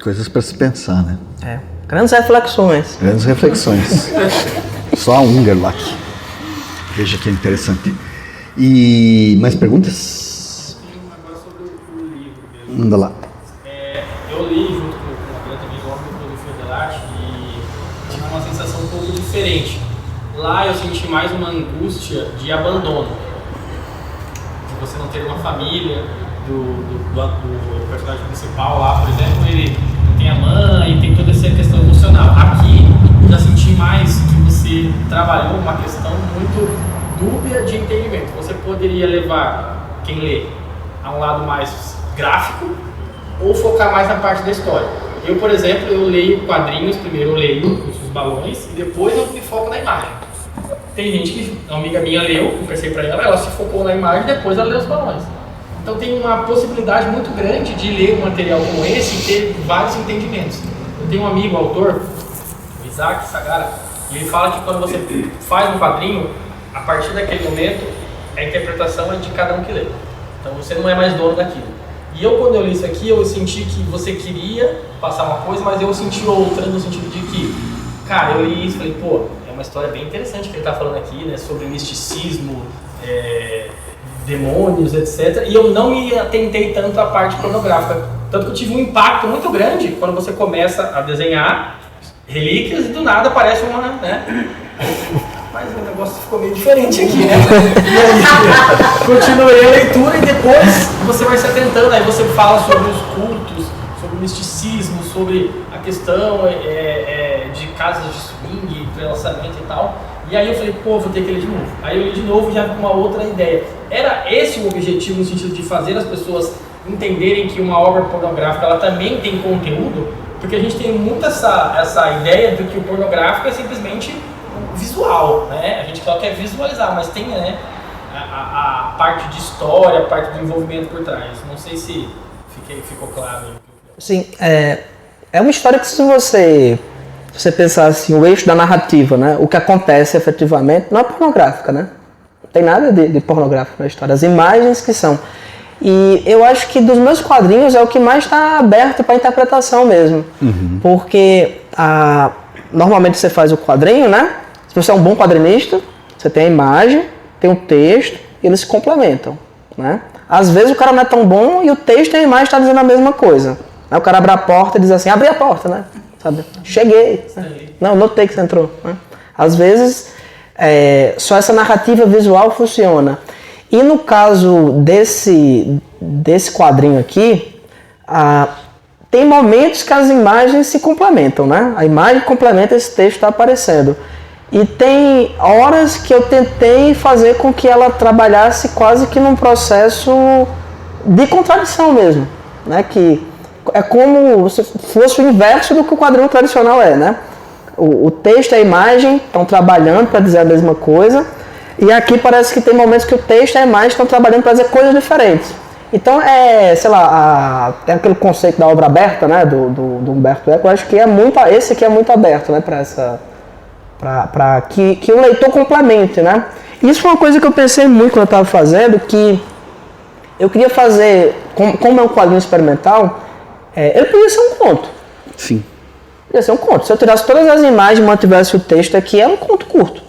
Coisas para se pensar, né? É. Grandes reflexões. Grandes reflexões. Só um Gerlach. Veja que interessante. E mais perguntas? Agora sobre o livro mesmo. Manda lá. Eu li junto com a Bia também o Homem da Filosofia da Arte e tive uma sensação um pouco diferente. Lá eu senti mais uma angústia de abandono. De você não ter uma família, do personagem principal lá, por exemplo, ele não tem a mãe, tem toda essa questão emocional. Aqui eu já senti mais que você trabalhou uma questão muito dúbia de entendimento. Você poderia levar quem lê a um lado mais gráfico ou focar mais na parte da história. Eu, por exemplo, eu leio quadrinhos, primeiro eu leio os balões e depois eu me foco na imagem. Tem gente que, uma amiga minha leu, eu pensei pra ela se focou na imagem e depois ela leu os balões. Então tem uma possibilidade muito grande de ler um material como esse e ter vários entendimentos. Eu tenho um amigo, autor, o Isaac Sagara, e ele fala que quando você faz um quadrinho, a partir daquele momento, a interpretação é de cada um que lê. Então você não é mais dono daquilo. E eu, quando eu li isso aqui, eu senti que você queria passar uma coisa, mas eu senti outra, no sentido de que, cara, eu li isso e falei, pô, é uma história bem interessante que ele está falando aqui, né, sobre misticismo, demônios, etc. E eu não me atentei tanto à parte pornográfica. Tanto que eu tive um impacto muito grande quando você começa a desenhar relíquias e do nada aparece uma, né? Mas o negócio ficou meio diferente aqui, né? E aí, continuei a leitura e depois você vai se atentando, aí você fala sobre os cultos, sobre o misticismo, sobre a questão de casas de swing, entrelaçamento e tal. E aí eu falei, pô, vou ter que ler de novo. Aí eu li de novo já com uma outra ideia. Era esse o objetivo no sentido de fazer as pessoas entenderem que uma obra pornográfica ela também tem conteúdo? Porque a gente tem muito essa ideia de que o pornográfico é simplesmente visual, né? A gente só quer visualizar, mas tem, né, a parte de história, a parte do envolvimento por trás. Não sei se ficou claro. Sim, é uma história que se você pensar assim, o eixo da narrativa, né? O que acontece efetivamente não é pornográfica, né? Não tem nada de pornográfico na história, as imagens que são. E eu acho que dos meus quadrinhos é o que mais está aberto para interpretação mesmo. Uhum. Porque normalmente você faz o quadrinho, né? Se você é um bom quadrinista, você tem a imagem, tem o texto e eles se complementam, né? Às vezes o cara não é tão bom e o texto e a imagem estão dizendo a mesma coisa. Aí o cara abre a porta e diz assim, abri a porta, né? Sabe? Cheguei. Né? Não, notei que você entrou. Né? Às vezes só essa narrativa visual funciona. E no caso desse quadrinho aqui, tem momentos que as imagens se complementam, né? A imagem complementa esse texto que está aparecendo. E tem horas que eu tentei fazer com que ela trabalhasse quase que num processo de contradição mesmo, né? Que é como se fosse o inverso do que o quadrinho tradicional é, né? O texto e a imagem estão trabalhando para dizer a mesma coisa, e aqui parece que tem momentos que o texto e a imagem estão trabalhando para dizer coisas diferentes. Então, sei lá, tem aquele conceito da obra aberta, né? Do Humberto Eco, eu acho que esse aqui é muito aberto, né? Para que o leitor complemente, né? Isso foi uma coisa que eu pensei muito quando eu estava fazendo, que eu queria fazer, como é um quadrinho experimental, ele podia ser um conto. Sim. Podia ser um conto. Se eu tirasse todas as imagens e mantivesse o texto aqui, era um conto curto.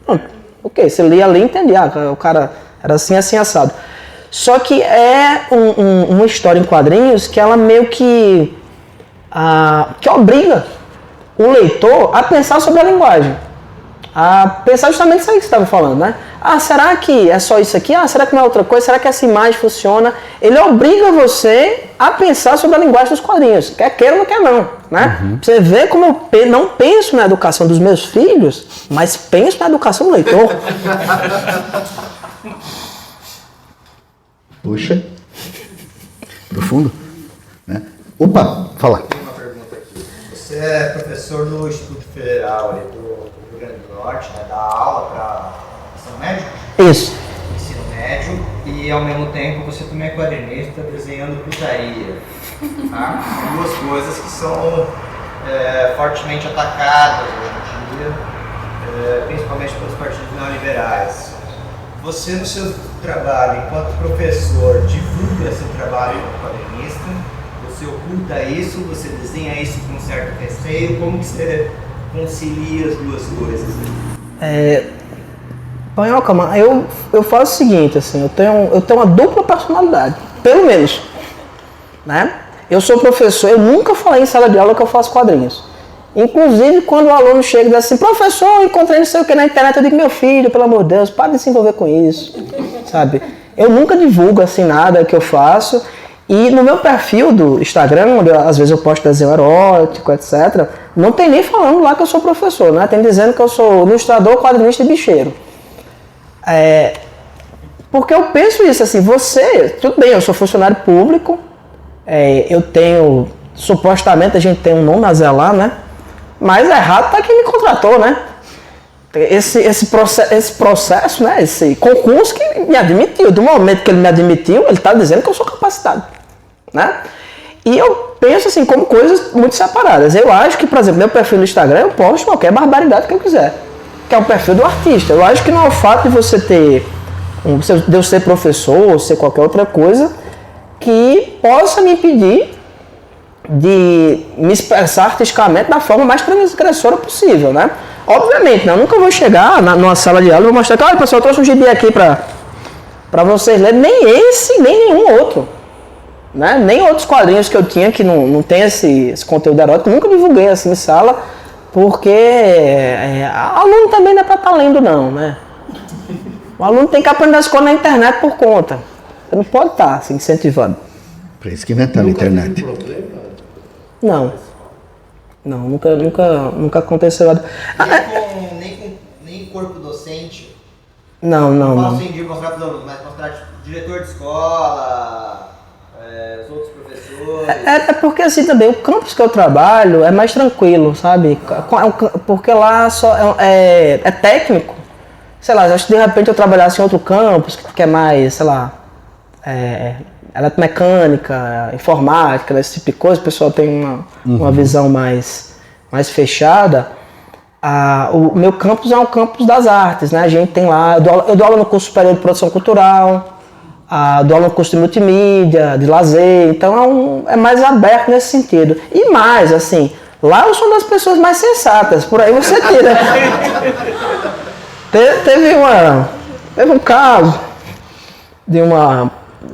Pronto. Ok, você lia ali e entendia. O cara era assim, assim, assado. Só que é uma história em quadrinhos que ela meio que obriga o leitor a pensar sobre a linguagem. A pensar justamente isso aí que você estava falando, né? Será que é só isso aqui? Será que não é outra coisa? Será que essa imagem funciona? Ele obriga você a pensar sobre a linguagem dos quadrinhos. Quer queira ou não quer não, né? Uhum. Você vê como eu não penso na educação dos meus filhos, mas penso na educação do leitor. Puxa. Profundo. Né? Opa, fala. Tem uma pergunta aqui. Você é professor no Instituto Federal ali do Rio Grande do Norte, né? Dá aula para ensino médio? Isso. Ensino médio, e ao mesmo tempo você também é quadrinista desenhando putaria. Tá? São duas coisas que são fortemente atacadas hoje em dia, principalmente pelos partidos neoliberais. você no seu trabalho, enquanto professor, divulga seu trabalho como quadrinista? Você oculta isso? Você desenha isso com um certo receio? Como que você concilia as duas coisas? Panhoca, mano, eu faço o seguinte, assim, eu tenho uma dupla personalidade, pelo menos, né? Eu sou professor, eu nunca falei em sala de aula que eu faço quadrinhos. Inclusive, quando o aluno chega e diz assim, professor, eu encontrei não sei o que na internet, eu digo, meu filho, pelo amor de Deus, para de se envolver com isso, sabe? Eu nunca divulgo, assim, nada que eu faço. E no meu perfil do Instagram, onde às vezes eu posto desenho erótico, etc., não tem nem falando lá que eu sou professor, né? Tem dizendo que eu sou ilustrador, quadrinista e bicheiro. Porque eu penso isso, assim, tudo bem, eu sou funcionário público, eu tenho, supostamente a gente tem um nome a zelar, né? Mas errado tá quem me contratou, né? Esse processo, né? Esse concurso que me admitiu. Do momento que ele me admitiu, ele tá dizendo que eu sou capacitado, né? E eu penso assim, como coisas muito separadas. Eu acho que, por exemplo, meu perfil no Instagram, eu posto qualquer barbaridade que eu quiser. Que é o perfil do artista. Eu acho que não é o fato de você ter, de eu ser professor ou ser qualquer outra coisa, que possa me impedir de me expressar artisticamente da forma mais transgressora possível, né? Obviamente, né? Eu nunca vou chegar numa sala de aula e vou mostrar que, olha pessoal, eu trouxe um gibi aqui pra vocês lerem, nem esse, nem nenhum outro, né? Nem outros quadrinhos que eu tinha que não tem esse conteúdo erótico, eu nunca divulguei assim em sala, porque aluno também não é pra estar lendo não, né? O aluno tem que aprender as coisas na internet por conta, você não pode estar assim, incentivando. Para isso que inventaram a internet. Não, nunca aconteceu nada. Nem corpo docente? Não. Fala assim de mostrar para os alunos, mas mostrar diretor de escola, os outros professores. É porque assim também, o campus que eu trabalho é mais tranquilo, sabe? Porque lá só é técnico. Sei lá, acho que de repente eu trabalhasse em outro campus, que é mais, sei lá, eletromecânica, informática, esse tipo de coisa, o pessoal tem uma visão mais fechada. O meu campus é um campus das artes, né? A gente tem lá, eu dou aula no curso superior de produção cultural, dou aula no curso de multimídia, de lazer, então é mais aberto nesse sentido. E mais, assim, lá eu sou uma das pessoas mais sensatas, por aí você tira. Teve um caso de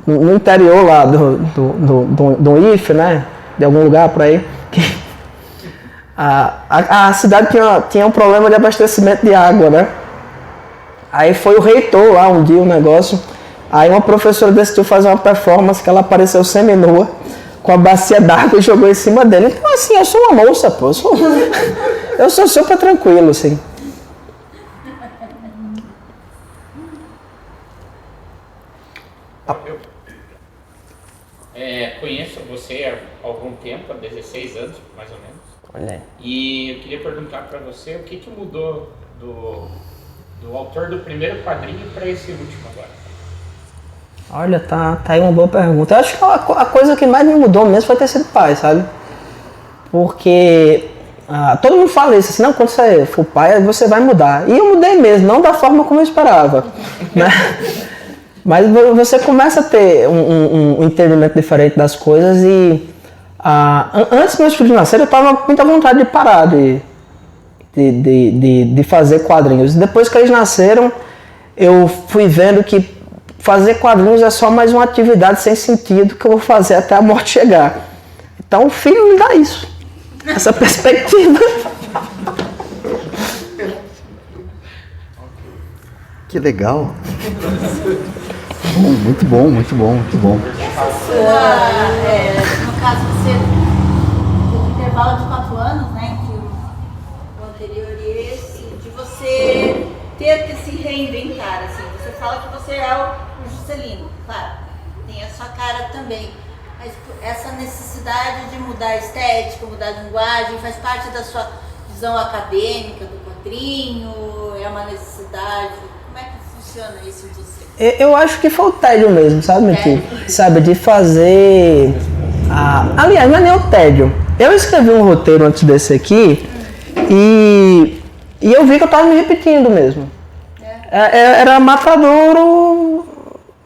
no interior lá do IFE, né? De algum lugar por aí, que a cidade tinha um problema de abastecimento de água, né? Aí foi o reitor lá um dia, um negócio. Aí uma professora decidiu fazer uma performance que ela apareceu seminua com a bacia d'água e jogou em cima dele. Então assim, eu sou uma moça, pô. Eu sou super tranquilo, assim. Conheço você há algum tempo, há 16 anos, mais ou menos. Olha aí. E eu queria perguntar para você o que mudou do autor do primeiro quadrinho para esse último agora. Olha, tá aí uma boa pergunta. Eu acho que a coisa que mais me mudou mesmo foi ter sido pai, sabe? Porque todo mundo fala isso, assim, não, quando você for pai, você vai mudar. E eu mudei mesmo, não da forma como eu esperava, né? Mas você começa a ter um entendimento diferente das coisas e antes meus filhos nascerem eu estava com muita vontade de parar de fazer quadrinhos. Depois que eles nasceram, eu fui vendo que fazer quadrinhos é só mais uma atividade sem sentido que eu vou fazer até a morte chegar. Então o filho me dá isso, essa perspectiva. Que legal. Muito bom. Essa sua, no caso, você teve um intervalo de 4 anos, né, entre o anterior e esse, de você ter que se reinventar, assim. Você fala que você é o Juscelino, claro, tem a sua cara também, mas essa necessidade de mudar a estética, mudar a linguagem, faz parte da sua visão acadêmica do quadrinho, é uma necessidade, como é que funciona isso em você? Eu acho que foi o tédio mesmo, sabe, Miti? Sabe, de fazer... Aliás, não é nem o tédio. Eu escrevi um roteiro antes desse aqui e eu vi que eu tava me repetindo mesmo. Era Matadouro,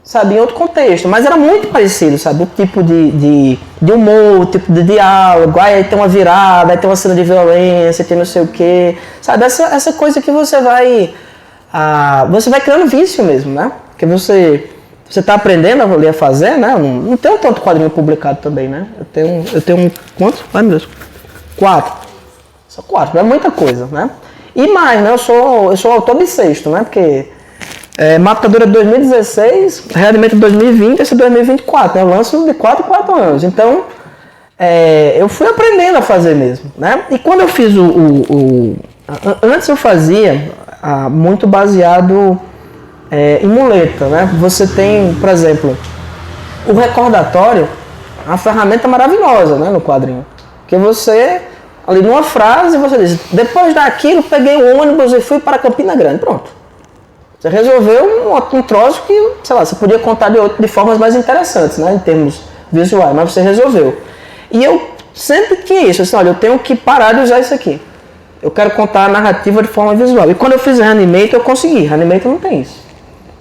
sabe, em outro contexto, mas era muito parecido, sabe, o tipo de humor, o tipo de diálogo, aí tem uma virada, aí tem uma cena de violência, tem não sei o quê, sabe, essa coisa que você vai criando vício mesmo, né, porque você tá aprendendo a ler a fazer, né, não tenho tanto quadrinho publicado também, né, eu tenho quantos? Ai meu Deus, 4, só 4, é muita coisa, né, e mais, né, eu sou autor bissexto, né, porque Matadora de 2016, Reanimento de 2020, esse é 2024, né? Eu lanço de 4 em 4 anos. Então, eu fui aprendendo a fazer mesmo, né? E quando eu fiz antes eu fazia muito baseado em muleta, né? Você tem, por exemplo, o recordatório, uma ferramenta maravilhosa, né, no quadrinho. Que você, ali numa frase, você diz, depois daquilo, peguei o ônibus e fui para Campina Grande. Pronto. Você resolveu um troço que, sei lá, você podia contar de formas mais interessantes, né, em termos visuais, mas você resolveu. E eu sempre tinha isso, assim, olha, eu tenho que parar de usar isso aqui. Eu quero contar a narrativa de forma visual. E quando eu fiz Reanimate, eu consegui. Reanimate não tem isso.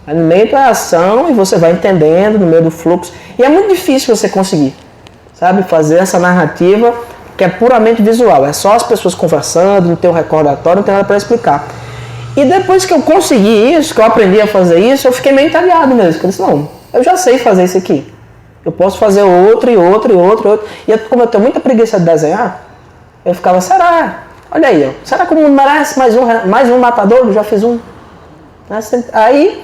Reanimate é ação e você vai entendendo no meio do fluxo. E é muito difícil você conseguir, sabe, fazer essa narrativa que é puramente visual. É só as pessoas conversando, não tem um recordatório, não tem nada para explicar. E depois que eu consegui isso, que eu aprendi a fazer isso, eu fiquei meio entediado mesmo. Eu disse, não, eu já sei fazer isso aqui. Eu posso fazer outro, e outro, e outro, e outro. E como eu tenho muita preguiça de desenhar, eu ficava, será? Olha aí, ó, será que o mundo merece mais um matador? Eu já fiz um. Aí,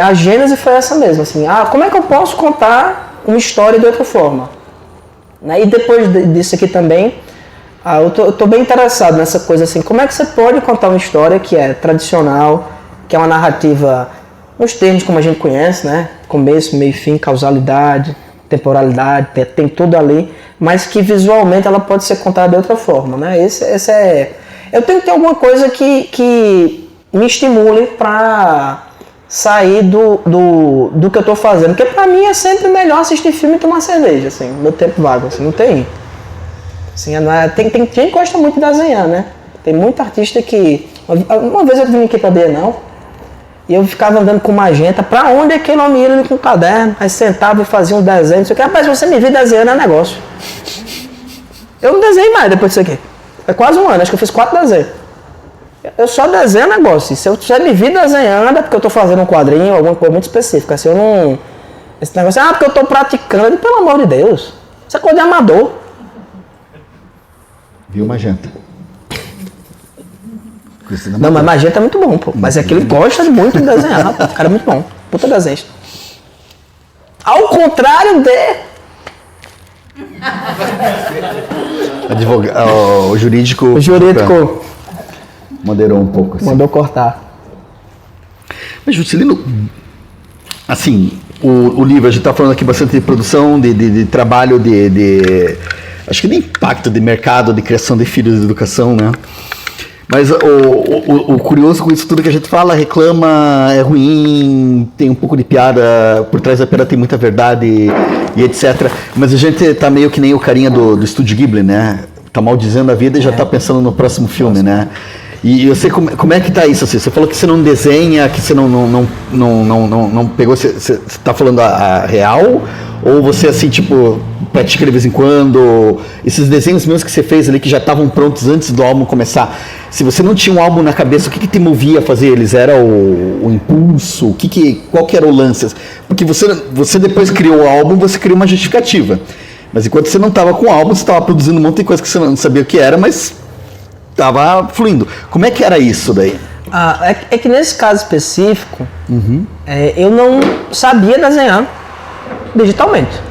a gênese foi essa mesmo, assim, como é que eu posso contar uma história de outra forma? E depois disso aqui também, eu tô bem interessado nessa coisa assim, como é que você pode contar uma história que é tradicional, que é uma narrativa nos termos como a gente conhece, né? Começo, meio, fim, causalidade, temporalidade, tem tudo ali, mas que visualmente ela pode ser contada de outra forma, né? Eu tenho que ter alguma coisa que me estimule para sair do que eu tô fazendo, porque para mim é sempre melhor assistir filme e tomar cerveja, assim, no meu tempo vago, assim, não tem. Assim, tem gente que gosta muito de desenhar, né? Tem muito artista que... Uma vez eu vim aqui pra Bienal e eu ficava andando com magenta, pra onde é que eu não me ia com o caderno? Aí sentava e fazia um desenho, não sei o que. Rapaz, você me viu desenhando é negócio. Eu não desenhei mais depois disso aqui. É quase um ano, acho que eu fiz 4 desenhos. Eu só desenho negócio. Se você me vir desenhando é porque eu tô fazendo um quadrinho, alguma coisa muito específica. Assim, eu não... Esse negócio, porque eu tô praticando, pelo amor de Deus. Isso é coisa de amador. Viu, Magenta? Não, mas Magenta é muito bom, pô. Mas é que ele gosta muito de desenhar, rapaz. O cara é muito bom. Puta desenho. Ao contrário de... O jurídico... O jurídico... Moderou um pouco. Assim. Mandou cortar. Mas, Juscelino, assim, o livro, a gente tá falando aqui bastante de produção, de trabalho, acho que de impacto de mercado, de criação de filhos, de educação, né? Mas o curioso com isso tudo que a gente fala, reclama, é ruim, tem um pouco de piada, por trás da piada tem muita verdade e etc. Mas a gente tá meio que nem o carinha do Estúdio Ghibli, né? Tá maldizendo a vida e já tá pensando no próximo filme, né? E eu sei como é que tá isso, assim, você falou que você não desenha, que você não pegou, você tá falando a real? Ou você, assim, tipo, pratica de vez em quando? Esses desenhos meus que você fez ali, que já estavam prontos antes do álbum começar, se você não tinha um álbum na cabeça, o que te movia a fazer eles? Era o impulso? Qual que era o lance? Porque você depois criou o álbum, você criou uma justificativa. Mas enquanto você não estava com o álbum, você estava produzindo um monte de coisa que você não sabia o que era, mas estava fluindo. Como é que era isso daí? É que nesse caso específico, eu não sabia desenhar digitalmente.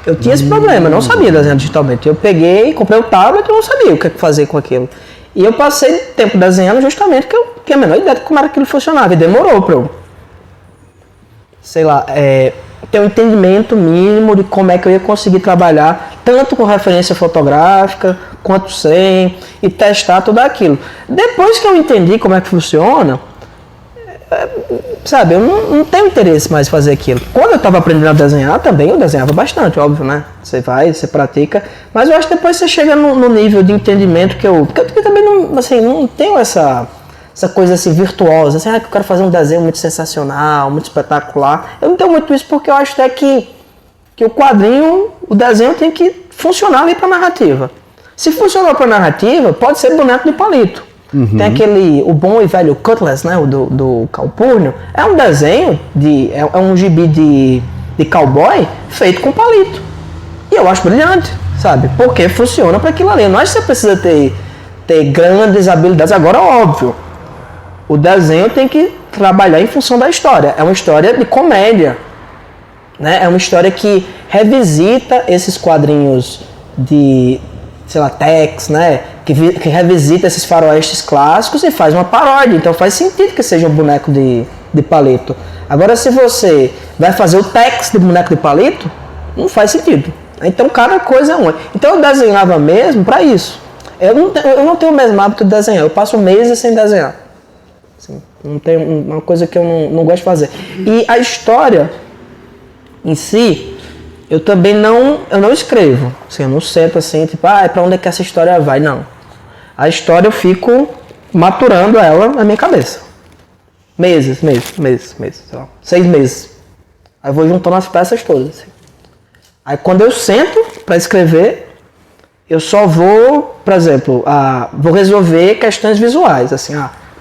Eu tinha esse problema, eu não sabia desenhar digitalmente. Eu peguei, comprei o tablet e não sabia o que fazer com aquilo. E eu passei tempo desenhando justamente porque eu tinha a menor ideia de como era aquilo funcionava. E demorou para eu, sei lá, ter um entendimento mínimo de como é que eu ia conseguir trabalhar, tanto com referência fotográfica, quanto sem, e testar tudo aquilo. Depois que eu entendi como é que funciona, sabe, eu não tenho interesse mais em fazer aquilo. Quando eu estava aprendendo a desenhar também, eu desenhava bastante, óbvio, né? Você vai, você pratica, mas eu acho que depois você chega no nível de entendimento que eu também não, assim, não tenho essa essa coisa assim virtuosa, assim, que eu quero fazer um desenho muito sensacional, muito espetacular. Eu não tenho muito isso porque eu acho até que o quadrinho, o desenho tem que funcionar ali para narrativa. Se funcionar para narrativa, pode ser boneco de palito. Tem aquele, o bom e velho Cutlass, né, o do Calpurnio, é um desenho, é um gibi de cowboy feito com palito. E eu acho brilhante, sabe? Porque funciona para aquilo ali. Não acho que você precisa ter grandes habilidades. Agora, óbvio, o desenho tem que trabalhar em função da história. É uma história de comédia, né? É uma história que revisita esses quadrinhos de, sei lá, Tex, né? Que revisita esses faroestes clássicos e faz uma paródia. Então faz sentido que seja um boneco de palito. Agora, se você vai fazer o Tex de boneco de palito, não faz sentido. Então cada coisa é uma. Então eu desenhava mesmo para isso. Eu não tenho o mesmo hábito de desenhar. Eu passo meses sem desenhar. Assim, não tem uma coisa que eu não gosto de fazer. E a história em si, eu também não escrevo. Assim, eu não sento assim, tipo, para onde é que essa história vai? Não. A história eu fico maturando ela na minha cabeça. Meses, sei lá, 6 meses. Aí eu vou juntando as peças todas. Assim. Aí quando eu sento para escrever, eu só vou, por exemplo, vou resolver questões visuais. Assim,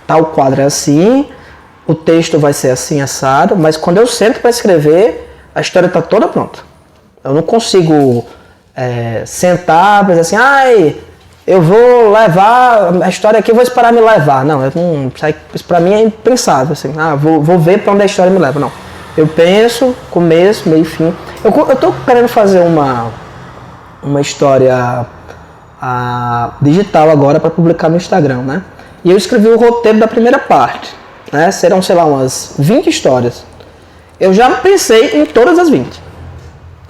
tal quadro é assim, o texto vai ser assim, assado, mas quando eu sento para escrever, a história está toda pronta. Eu não consigo sentar e dizer assim, eu vou levar a história aqui, eu vou esperar me levar. Não, isso para mim é impensável. Assim, vou ver para onde a história me leva. Não. Eu penso, começo, meio e fim. Eu estou querendo fazer uma história digital agora para publicar no Instagram, né? E eu escrevi o roteiro da primeira parte, né? Serão, sei lá, umas 20 histórias. Eu já pensei em todas as 20.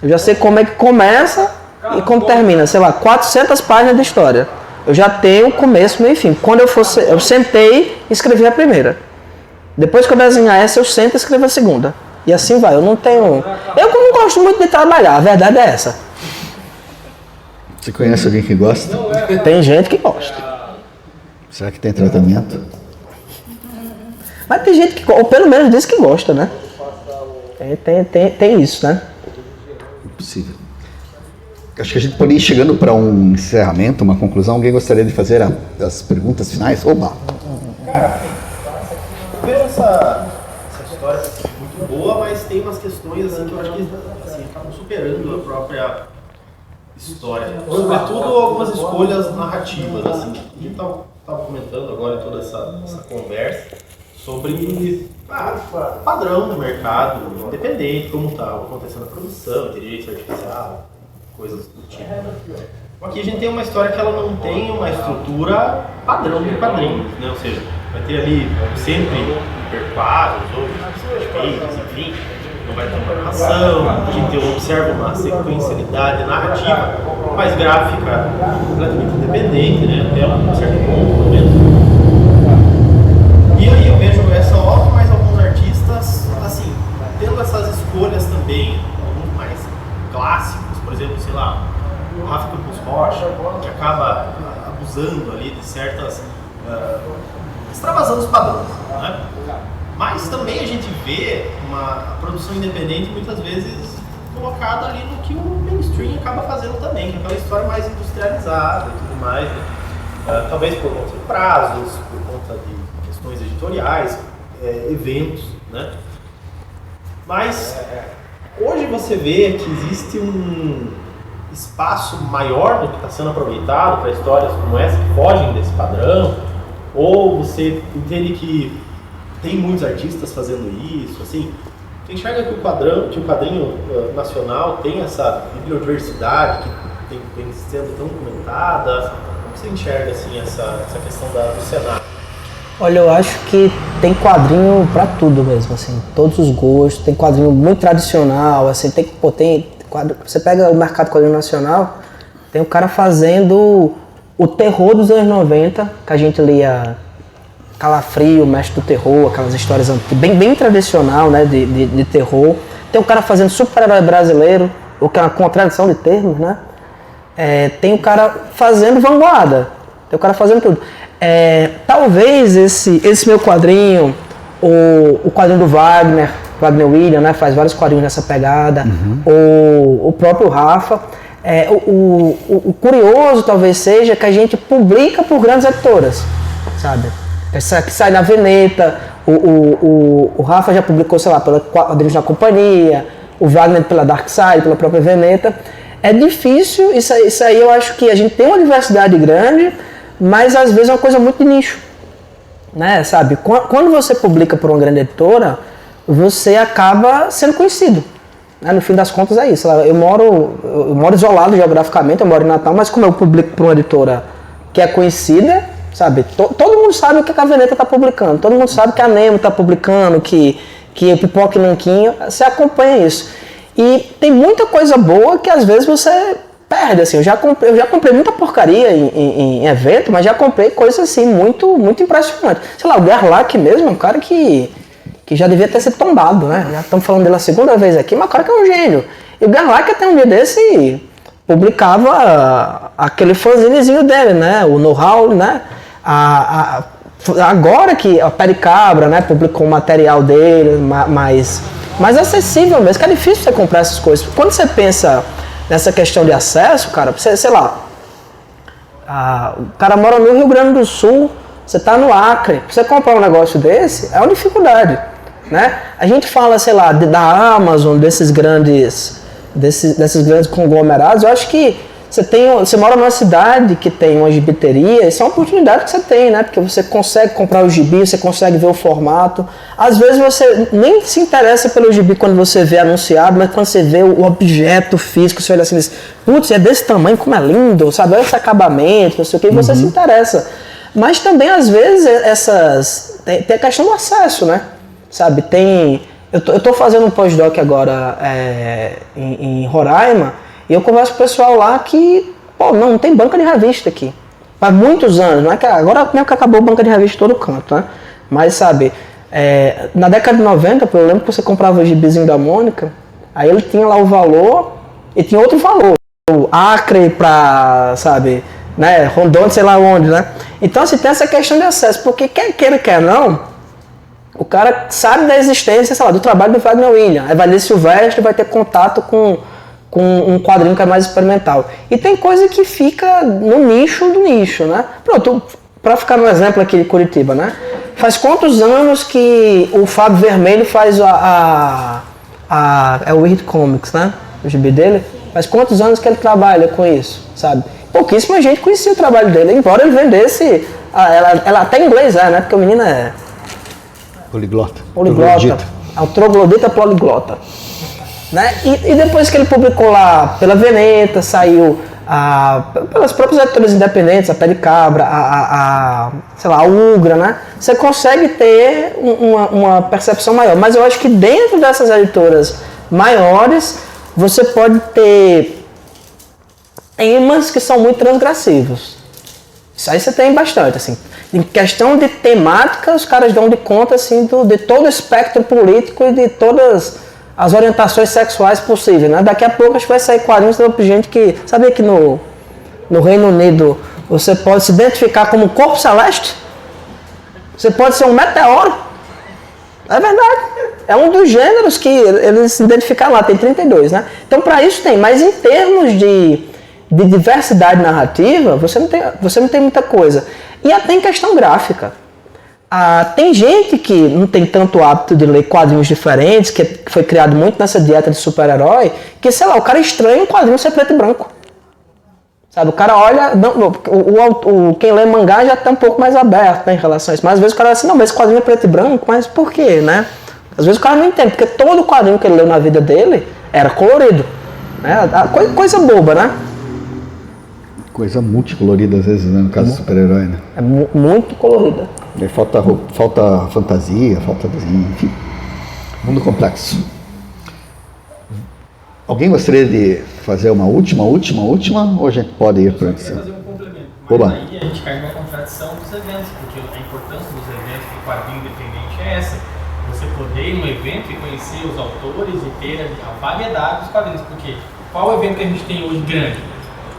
Eu já sei como é que começa e como termina, sei lá, 400 páginas de história. Eu já tenho começo, meio e fim. Quando eu sentei e escrevi a primeira. Depois que eu desenhar essa, eu sento e escrevo a segunda. E assim vai, eu não gosto muito de trabalhar, a verdade é essa. Você conhece alguém que gosta? Tem gente que gosta. Será que tem tratamento? Mas tem gente que, ou pelo menos diz que gosta, né? Tem isso, né? Impossível. Acho que a gente pode ir chegando para um encerramento, uma conclusão. Alguém gostaria de fazer as perguntas finais? Oba! Eu vejo essa história muito boa, mas tem umas questões assim, que eu acho que acabam superando a própria história. Sobretudo algumas escolhas narrativas. Assim. A gente estava comentando agora toda essa conversa sobre o padrão do mercado, independente, como está acontecendo a produção, inteligência artificial, coisas do tipo. Aqui a gente tem uma história que ela não tem uma estrutura padrão de quadrinhos, né? Ou seja, vai ter ali sempre hiperquadros, outros pages, enfim, não vai ter uma narração, a gente observa uma sequencialidade narrativa, mais gráfica, completamente independente, né? Até um certo ponto, pelo menos. E aí eu vejo essa obra, mas alguns artistas, assim, tendo essas escolhas também, alguns mais clássicos, por exemplo, sei lá, o Rafa Campos Rocha, que acaba abusando ali de certas... extravasando os padrões, né? Mas também a gente vê uma produção independente muitas vezes colocada ali no que o mainstream acaba fazendo também, que é aquela história mais industrializada e tudo mais, né? Talvez por conta de prazos, por conta de questões editoriais, eventos, né? Mas hoje você vê que existe um espaço maior do que está sendo aproveitado para histórias como essa que fogem desse padrão, ou você entende que tem muitos artistas fazendo isso, assim, você enxerga que o quadrinho nacional tem essa bibliodiversidade que vem sendo tão comentada? Como você enxerga assim, essa questão do cenário? Olha, eu acho que tem quadrinho pra tudo mesmo, assim, todos os gostos, tem quadrinho muito tradicional, assim, tem quadro, você pega o mercado quadrinho nacional, tem o cara fazendo o terror dos anos 90, que a gente lia Calafrio, Mestre do Terror, aquelas histórias bem tradicional, né, de terror. Tem o cara fazendo super-herói brasileiro, o que é uma contradição de termos, né? Tem o cara fazendo vanguarda, tem o cara fazendo tudo. Talvez esse meu quadrinho, o quadrinho do Wagner William, né, faz vários quadrinhos nessa pegada, o próprio Rafa. O curioso talvez seja que a gente publica por grandes editoras, sabe? Essa que sai na Veneta, o Rafa já publicou, sei lá, pela Quadrinhos da Companhia, o Wagner pela Dark Side, pela própria Veneta. É difícil, isso aí eu acho que a gente tem uma diversidade grande, mas às vezes é uma coisa muito de nicho, né, sabe? Quando você publica por uma grande editora, você acaba sendo conhecido. No fim das contas é isso. Eu moro isolado geograficamente, eu moro em Natal, mas como eu publico para uma editora que é conhecida, sabe? Todo mundo sabe o que a Veneta está publicando, todo mundo sabe que a Nemo está publicando, que o Pipoca e Nanquinho, você acompanha isso. E tem muita coisa boa que às vezes você perde, assim. Eu já comprei muita porcaria em evento, mas já comprei coisas assim muito, muito impressionantes. Sei lá, o Gerlach mesmo é um cara que já devia ter sido tombado, né? Já estamos falando dele a segunda vez aqui, mas o cara que é um gênio. E o Gerlach até um dia desse publicava aquele fanzinezinho dele, né? O know-how, né? Agora que a Pericabra, né, publicou o material dele mais acessível mesmo, que é difícil você comprar essas coisas. Quando você pensa nessa questão de acesso, cara, você, sei lá, o cara mora no Rio Grande do Sul, você está no Acre, você comprar um negócio desse é uma dificuldade, né? A gente fala, sei lá, da Amazon, desses grandes conglomerados. Eu acho que você mora numa cidade que tem uma gibiteria, isso é uma oportunidade que você tem, né? Porque você consegue comprar o gibi, você consegue ver o formato. Às vezes você nem se interessa pelo gibi quando você vê anunciado, mas quando você vê o objeto físico, você olha assim, putz, é desse tamanho, como é lindo, sabe? Olha esse acabamento, não sei o que, e você se interessa. Mas também, às vezes, tem a questão do acesso, né? Sabe, eu tô fazendo um pós-doc agora em Roraima, e eu converso com o pessoal lá que, não tem banca de revista aqui. Faz muitos anos, não é que agora mesmo que acabou a banca de revista em todo canto, né? Mas, sabe, na década de 90, eu lembro que você comprava o gibizinho da Mônica, aí ele tinha lá o valor, e tinha outro valor, o Acre pra, sabe, né, Rondônia, sei lá onde, né? Então, assim, tem essa questão de acesso, porque quer queira, quer não, o cara sabe da existência, sei lá, do trabalho do Wagner William. Aí vai ler Silvestre, vai ter contato com um quadrinho que é mais experimental. E tem coisa que fica no nicho do nicho, né? Pronto, pra ficar no exemplo aqui de Curitiba, né? Faz quantos anos que o Fábio Vermelho faz é o Weird Comics, né? O gibi dele. Faz quantos anos que ele trabalha com isso, sabe? Pouquíssima gente conhecia o trabalho dele, embora ele vendesse... Ela até em inglês né? Porque o menino é... Poliglota. É um troglodita poliglota. Né? E depois que ele publicou lá pela Veneta, saiu pelas próprias editoras independentes, a Pericabra, sei lá, a Ugra, né? Você consegue ter uma percepção maior. Mas eu acho que dentro dessas editoras maiores, você pode ter temas que são muito transgressivos. Isso aí você tem bastante, assim. Em questão de temática, os caras dão de conta, assim, de todo o espectro político e de todas as orientações sexuais possíveis, né? Daqui a pouco acho que vai sair quadrinhos de gente que... Sabia que no Reino Unido você pode se identificar como um corpo celeste? Você pode ser um meteoro? É verdade. É um dos gêneros que eles se identificaram lá, tem 32, né? Então, para isso tem. Mas em termos de diversidade narrativa, você não tem muita coisa. E até em questão gráfica. Tem gente que não tem tanto hábito de ler quadrinhos diferentes, que foi criado muito nessa dieta de super-herói, que, sei lá, o cara estranha um quadrinho ser preto e branco. Sabe, o cara olha... quem lê mangá já está um pouco mais aberto, né, em relação a isso. Mas às vezes o cara diz assim, não, mas esse quadrinho é preto e branco, mas por quê, né? Às vezes o cara não entende, porque todo quadrinho que ele leu na vida dele era colorido. Né? Coisa boba, né? Coisa multicolorida, às vezes, né? No caso do super-herói, né? É muito colorida. E falta fantasia, falta desenho, enfim. Mundo complexo. Alguém gostaria de fazer uma última, ou a gente pode ir para antes? Fazer um complemento. Mas Oba. aí a gente cai numa contradição dos eventos, porque a importância dos eventos do quadrinho independente é essa. Você poder ir num evento e conhecer os autores e ter a variedade dos quadrinhos. Porque qual evento que a gente tem hoje grande?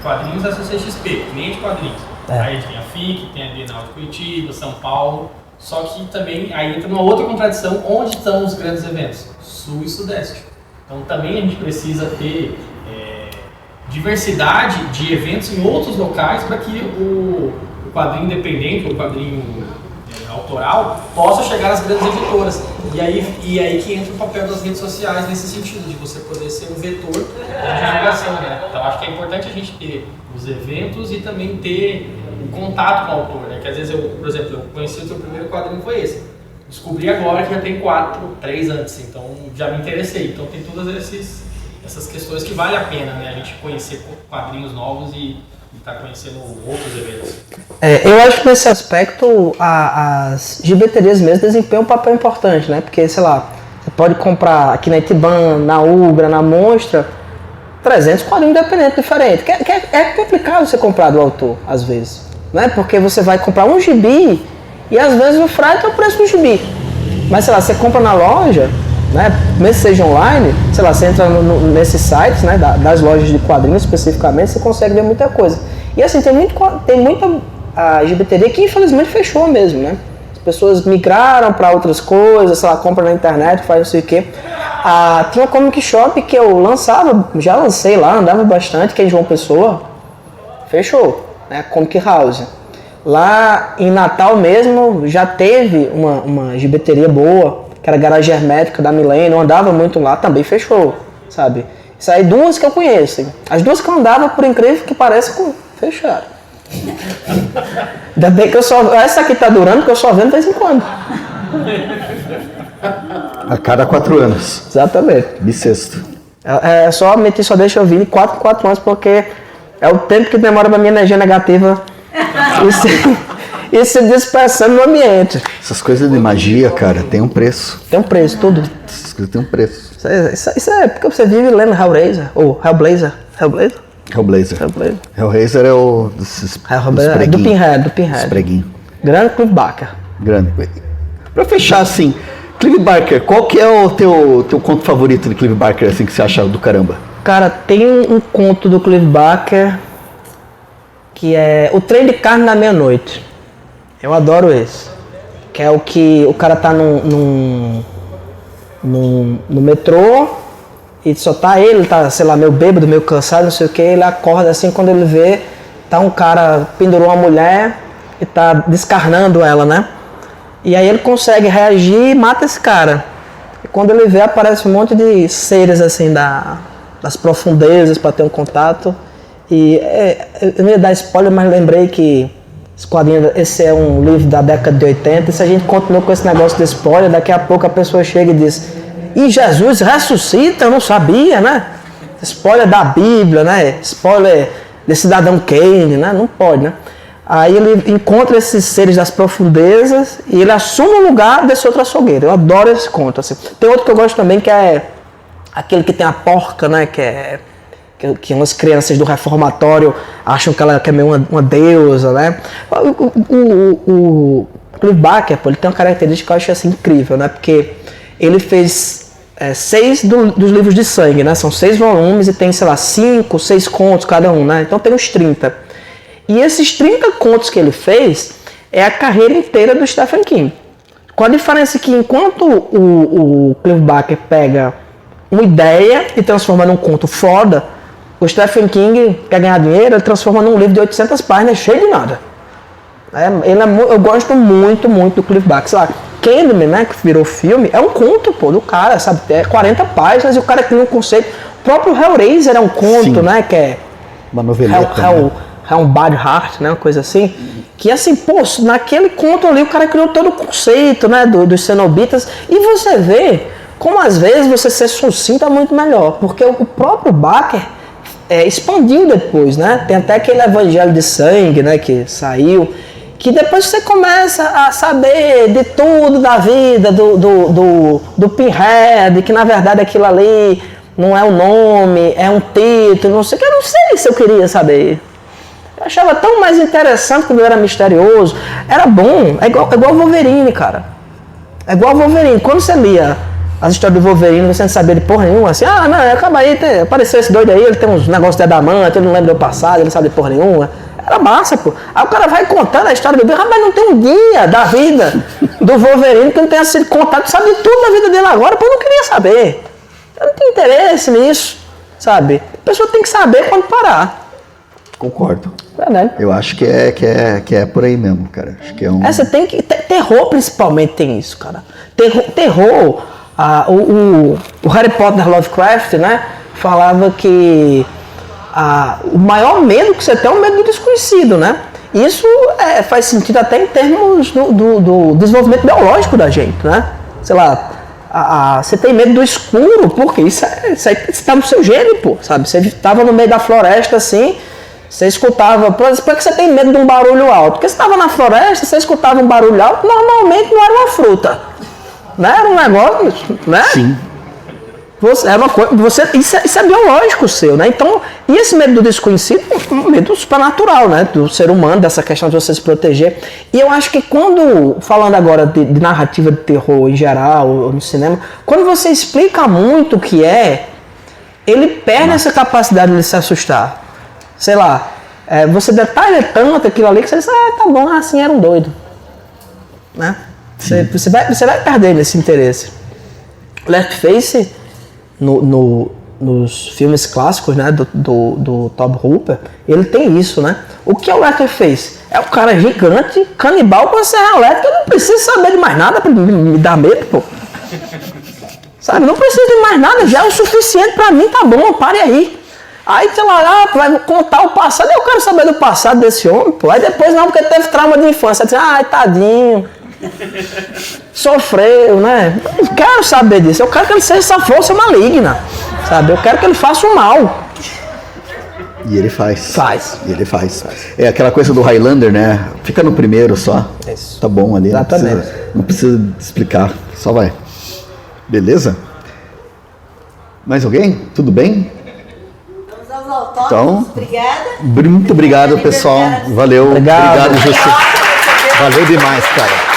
Quadrinhos da CCXP, nem de quadrinhos. Aí tem a FIC, tem a Bienal de Curitiba, São Paulo. Só que também aí entra uma outra contradição, onde estão os grandes eventos? Sul e Sudeste. Então também a gente precisa ter diversidade de eventos em outros locais para que o quadrinho independente, o quadrinho autoral, possa chegar às grandes editoras. E aí que entra o papel das redes sociais nesse sentido, de você poder ser um vetor de divulgação, né? Então acho que é importante a gente ter os eventos e também ter o contato com o autor, né? Que às vezes por exemplo, eu conheci o teu primeiro quadrinho foi esse. Descobri agora que já tem 3 antes, então já me interessei. Então tem todas essas questões que vale a pena, né? A gente conhecer quadrinhos novos e estar conhecendo outros eventos. Eu acho que nesse aspecto as gibeterias mesmo desempenham um papel importante, né? Porque, sei lá, você pode comprar aqui na Itiban, na Ugra, na Monstra, 300 quadrinhos independentes diferentes. É complicado você comprar do autor, às vezes, né? Porque você vai comprar um gibi e às vezes o frete é o preço do gibi. Mas, sei lá, você compra na loja, né? Mesmo que seja online, sei lá, você entra nesses sites, né, das lojas de quadrinhos especificamente, você consegue ver muita coisa. E assim, tem muita gibeteria que infelizmente fechou mesmo, né? As pessoas migraram para outras coisas, sei lá, compram na internet, faz não sei o quê. Tinha uma comic shop que eu já lancei lá, andava bastante, que é em João Pessoa, fechou, né? A Comic House. Lá em Natal mesmo já teve uma gibeteria boa, que era a Garagem Hermética da Milênio, eu andava muito lá, também fechou, sabe? Isso aí, 2 que eu conheço. As 2 que eu andava, por incrível que pareça, fecharam. Ainda bem que essa aqui tá durando, porque eu só vendo de vez em quando. A cada 4 anos. Exatamente. Bissexto. Só deixa eu vir de 4 em 4 anos, porque é o tempo que demora pra minha energia negativa e se dispersando no ambiente. Essas coisas de magia, cara, tem um preço. Tem um preço, tudo. Essas coisas tem um preço. Isso é porque você vive lendo Hellraiser, ou Hellblazer. Hellraiser é o do Pinhead. Preguinho. Grande Clive Barker. Grande. Pra fechar assim, Clive Barker, qual que é o teu conto favorito de Clive Barker, assim, que você acha do caramba? Cara, tem um conto do Clive Barker que é O Trem de Carne na Meia-Noite. Eu adoro esse. Que é o que o cara tá no metrô e só tá ele tá, sei lá, meio bêbado, meio cansado, não sei o que. Ele acorda assim, quando ele vê, tá um cara pendurou uma mulher e tá descarnando ela, né? E aí ele consegue reagir e mata esse cara. E quando ele vê, aparece um monte de seres assim das profundezas para ter um contato. E eu não ia dar spoiler, mas lembrei que esse é um livro da década de 80, e se a gente continua com esse negócio de spoiler, daqui a pouco a pessoa chega e diz: e Jesus ressuscita, eu não sabia, né? Spoiler da Bíblia, né? Spoiler de Cidadão Kane, né? Não pode, né? Aí ele encontra esses seres das profundezas e ele assume o lugar desse outro açougueiro. Eu adoro esse conto, assim. Tem outro que eu gosto também, que é aquele que tem a porca, né? Que umas crianças do reformatório acham que ela é meio uma deusa, né? O Clive Barker, ele tem uma característica que eu acho assim incrível, né? Porque ele fez 6 dos livros de sangue, né? São 6 volumes e tem, sei lá, 5, 6 contos cada um, né? Então tem uns 30. E esses 30 contos que ele fez é a carreira inteira do Stephen King. Com a diferença que enquanto o Clive Barker pega uma ideia e transforma num conto foda, o Stephen King quer ganhar dinheiro, ele transforma num livro de 800 páginas cheio de nada. Eu gosto muito do Clive Barker. Sei lá, Candyman, né, que virou filme, é um conto, pô, do cara, sabe? É 40 páginas e o cara cria um conceito. O próprio Hellraiser é um conto, sim, né, que é uma noveleta, um Bad Heart, né, uma coisa assim. Que assim, pô, naquele conto ali o cara criou todo o conceito, né, dos cenobitas. E você vê como às vezes você ser sucinto é muito melhor, porque o próprio Barker expandiu depois, né? Tem até aquele Evangelho de Sangue, né, que saiu, que depois você começa a saber de tudo da vida do Pinhead, que na verdade aquilo ali não é o nome, é um título, não sei o que, eu não sei se eu queria saber. Eu achava tão mais interessante quando era misterioso, era bom, é igual o Wolverine, cara. É igual o Wolverine, quando você lia as histórias do Wolverine, você não sabia de porra nenhuma, assim, não, acaba aí, apareceu esse doido aí, ele tem uns negócios de adamante, ele não lembra do passado, ele não sabe de porra nenhuma. Era massa, pô. Aí o cara vai contando a história do Bill, mas não tem um dia da vida do Wolverine que não tenha sido contado, sabe de tudo da vida dele agora, pô, eu não queria saber. Eu não tenho interesse nisso, sabe? A pessoa tem que saber quando parar. Concordo. Verdade. Eu acho que é por aí mesmo, cara. Acho que é um... Você tem que... Terror, principalmente, tem isso, cara. Terror o Harry Potter Lovecraft, né? Falava que o maior medo que você tem é o medo do desconhecido, né? Isso faz sentido até em termos do desenvolvimento biológico da gente, né? Sei lá, você tem medo do escuro, porque isso aí está no seu gene, pô, sabe? Você estava no meio da floresta assim, você escutava... Por que você tem medo de um barulho alto? Porque você estava na floresta, você escutava um barulho alto, normalmente não era uma fruta, né? Era um negócio, né? Sim. Isso é biológico seu, né? Então, e esse medo do desconhecido é um medo supernatural, né? Do ser humano, dessa questão de você se proteger. E eu acho que falando agora de narrativa de terror em geral, ou no cinema, quando você explica muito o que ele perde essa capacidade de se assustar. Sei lá, você detalha tanto aquilo ali que você diz, tá bom, assim era um doido. Né? Você vai perder esse interesse. Leatherface, nos filmes clássicos, né, do Tobe Hooper, ele tem isso, né? O que é o Leatherface? É um cara gigante, canibal com a serra elétrica. Eu não preciso saber de mais nada pra me dar medo, pô. Sabe, não preciso de mais nada, já é o suficiente pra mim, tá bom, pare aí. Aí, sei lá, vai contar o passado, eu quero saber do passado desse homem, pô. Aí depois não, porque teve trauma de infância. Aí diz, ai, tadinho. Sofreu, né? Eu não quero saber disso. Eu quero que ele seja essa força maligna, sabe? Eu quero que ele faça o mal. E ele faz. Faz. E ele faz. É aquela coisa do Highlander, né? Fica no primeiro só. Isso. Tá bom ali. Exatamente. Não precisa explicar. Só vai. Beleza? Mais alguém? Tudo bem? Vamos aos autógrafos. Então, Obrigada. Muito obrigado, pessoal. Valeu. Obrigado, Jussi. Valeu demais, cara.